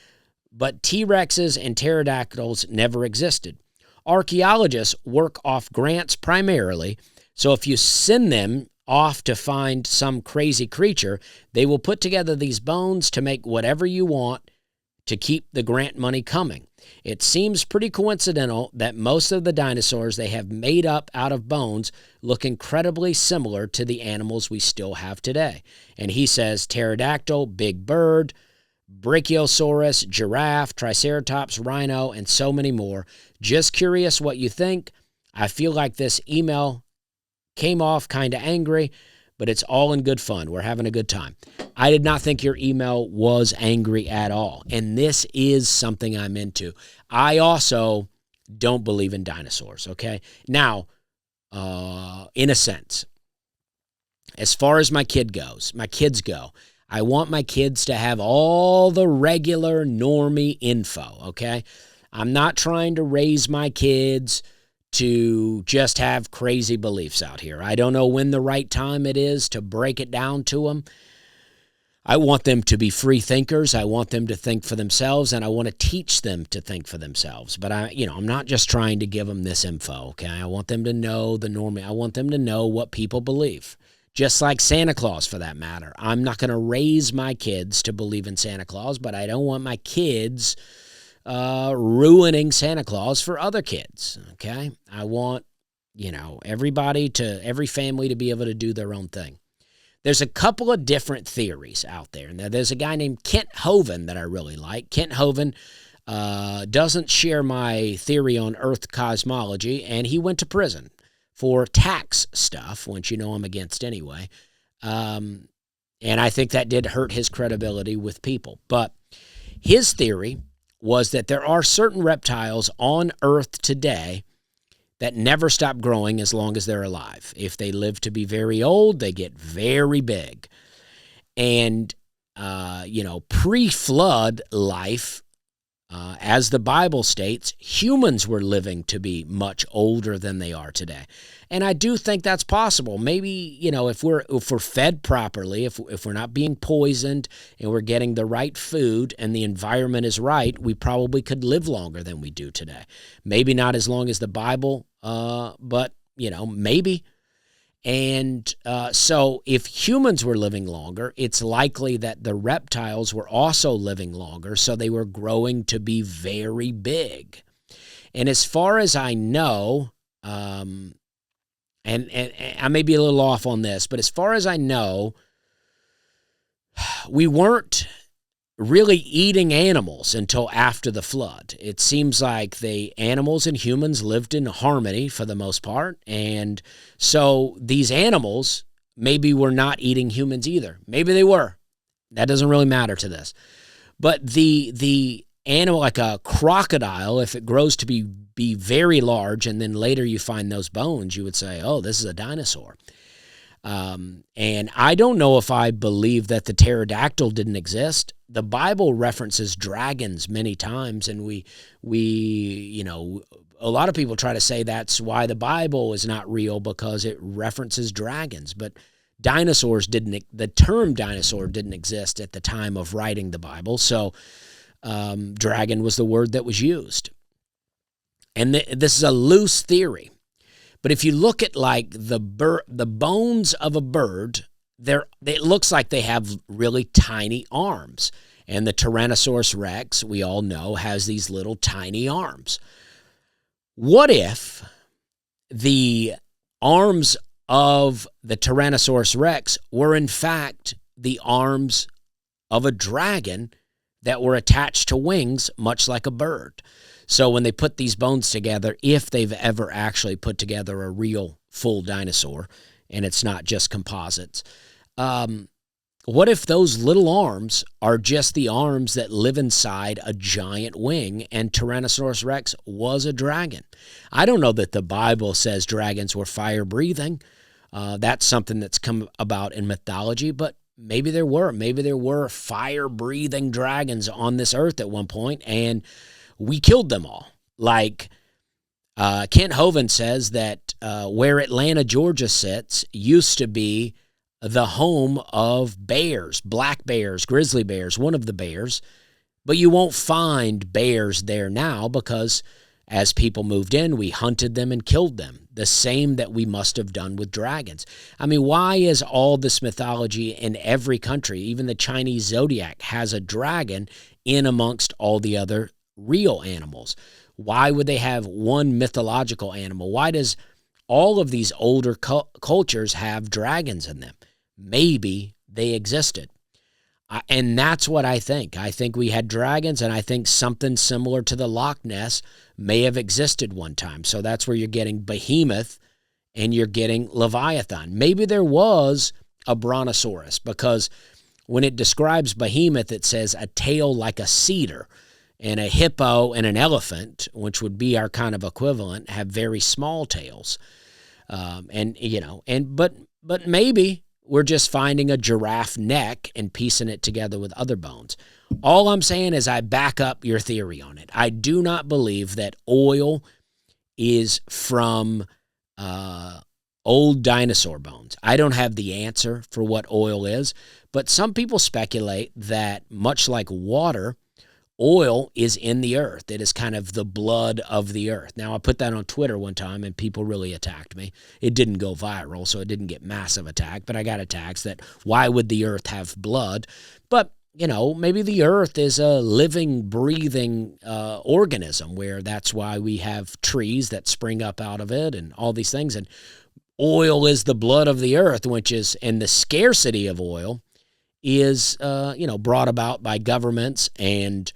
A: but T-Rexes and pterodactyls never existed. Archaeologists work off grants primarily, so if you send them off to find some crazy creature, they will put together these bones to make whatever you want to keep the grant money coming. It seems pretty coincidental that most of the dinosaurs they have made up out of bones look incredibly similar to the animals we still have today. And he says pterodactyl, big bird, brachiosaurus, giraffe, triceratops, rhino, and so many more. Just curious what you think. I feel like this email came off kind of angry, but it's all in good fun. We're having a good time. I did not think your email was angry at all, and this is something I'm into. I also don't believe in dinosaurs, okay? Now, in a sense, as far as my kids go, I want my kids to have all the regular normie info, okay? I'm not trying to raise my kids to just have crazy beliefs out here. I don't know when the right time it is to break it down to them. I want them to be free thinkers. I want them to think for themselves, and I want to teach them to think for themselves. But I'm not just trying to give them this info, okay? I want them to know the normie. I want them to know what people believe. Just like Santa Claus, for that matter. I'm not going to raise my kids to believe in Santa Claus, but I don't want my kids ruining Santa Claus for other kids, okay? I want, every family to be able to do their own thing. There's a couple of different theories out there. Now, there's a guy named Kent Hovind that I really like. Kent Hovind doesn't share my theory on Earth cosmology, and he went to prison for tax stuff, which I'm against anyway. And I think that did hurt his credibility with people. But his theory was that there are certain reptiles on Earth today that never stop growing as long as they're alive. If they live to be very old, they get very big. And, pre-flood life, as the Bible states, humans were living to be much older than they are today. And I do think that's possible. Maybe, if we're fed properly, if we're not being poisoned and we're getting the right food and the environment is right, we probably could live longer than we do today. Maybe not as long as the Bible, but, maybe. And so if humans were living longer, it's likely that the reptiles were also living longer, so they were growing to be very big. And as far as I know, and I may be a little off on this, but as far as I know, we weren't really eating animals until after the flood. It seems like the animals and humans lived in harmony for the most part, and so these animals maybe were not eating humans either. Maybe they were. That doesn't really matter to this. But the animal, like a crocodile, if it grows to be very large and then later you find those bones, you would say, oh, this is a dinosaur. And I don't know if I believe that the pterodactyl didn't exist. The Bible references dragons many times, and we a lot of people try to say that's why the Bible is not real, because it references dragons. But the term dinosaur didn't exist at the time of writing the Bible, so dragon was the word that was used. And this is a loose theory. But if you look at like the bones of a bird, it looks like they have really tiny arms. And the Tyrannosaurus Rex, we all know, has these little tiny arms. What if the arms of the Tyrannosaurus Rex were in fact the arms of a dragon that were attached to wings, much like a bird. So when they put these bones together, if they've ever actually put together a real full dinosaur, and it's not just composites, what if those little arms are just the arms that live inside a giant wing, and Tyrannosaurus Rex was a dragon? I don't know that the Bible says dragons were fire-breathing. That's something that's come about in mythology, but maybe there were. Maybe there were fire-breathing dragons on this earth at one point, and we killed them all. Like Kent Hovind says that where Atlanta, Georgia sits used to be the home of bears, black bears, grizzly bears, one of the bears. But you won't find bears there now because as people moved in, we hunted them and killed them, the same that we must have done with dragons. I mean, why is all this mythology in every country, even the Chinese zodiac, has a dragon in amongst all the other real animals? Why would they have one mythological animal? Why does all of these older cultures have dragons in them? Maybe they existed. And that's what I think. I think we had dragons, and I think something similar to the Loch Ness may have existed one time. So that's where you're getting Behemoth and you're getting Leviathan. Maybe there was a brontosaurus, because when it describes Behemoth, it says a tail like a cedar, and a hippo and an elephant, which would be our kind of equivalent, have very small tails. But maybe we're just finding a giraffe neck and piecing it together with other bones. All I'm saying is I back up your theory on it. I do not believe that oil is from old dinosaur bones. I don't have the answer for what oil is, but some people speculate that much like water, oil is in the earth. It is kind of the blood of the earth. Now, I put that on Twitter one time, and people really attacked me. It didn't go viral, so it didn't get massive attack, but I got attacks that why would the earth have blood? But, maybe the earth is a living, breathing organism where that's why we have trees that spring up out of it and all these things. And oil is the blood of the earth, and the scarcity of oil is, brought about by governments and,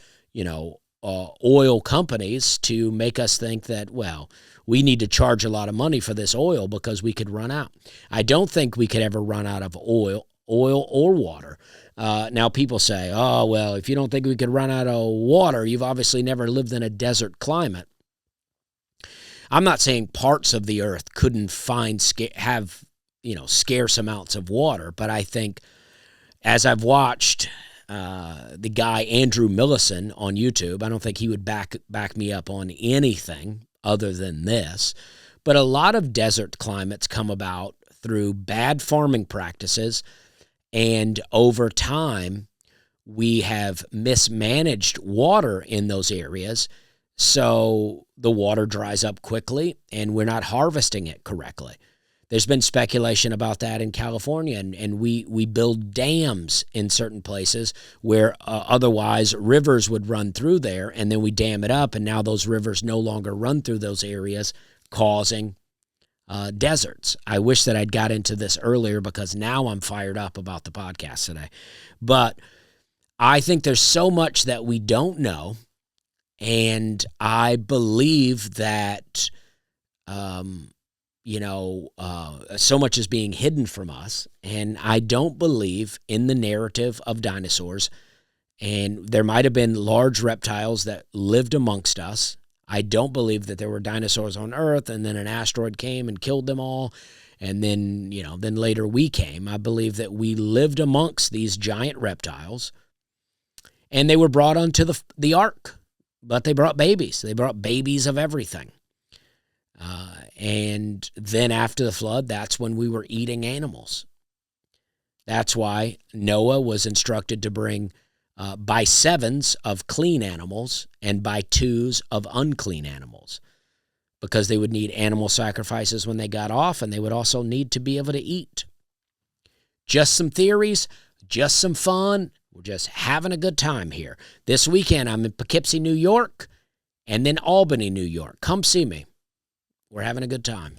A: oil companies to make us think that, well, we need to charge a lot of money for this oil because we could run out. I don't think we could ever run out of oil or water. Now, people say, oh, well, if you don't think we could run out of water, you've obviously never lived in a desert climate. I'm not saying parts of the earth couldn't have scarce amounts of water, but I think as I've watched the guy Andrew Millison on YouTube, I don't think he would back me up on anything other than this, but a lot of desert climates come about through bad farming practices, and over time we have mismanaged water in those areas, so the water dries up quickly and we're not harvesting it correctly. There's been speculation about that in California, and we build dams in certain places where otherwise rivers would run through there, and then we dam it up, and now those rivers no longer run through those areas, causing deserts. I wish that I'd got into this earlier because now I'm fired up about the podcast today. But I think there's so much that we don't know, and I believe that so much is being hidden from us, and I don't believe in the narrative of dinosaurs. And there might have been large reptiles that lived amongst us. I don't believe that there were dinosaurs on Earth and then an asteroid came and killed them all, and then later we came. I believe that we lived amongst these giant reptiles, and they were brought onto the ark, but they brought babies. They brought babies of everything. And then after the flood, that's when we were eating animals. That's why Noah was instructed to bring by sevens of clean animals and by twos of unclean animals, because they would need animal sacrifices when they got off, and they would also need to be able to eat. Just some theories, just some fun. We're just having a good time here. This weekend, I'm in Poughkeepsie, New York, and then Albany, New York. Come see me. We're having a good time.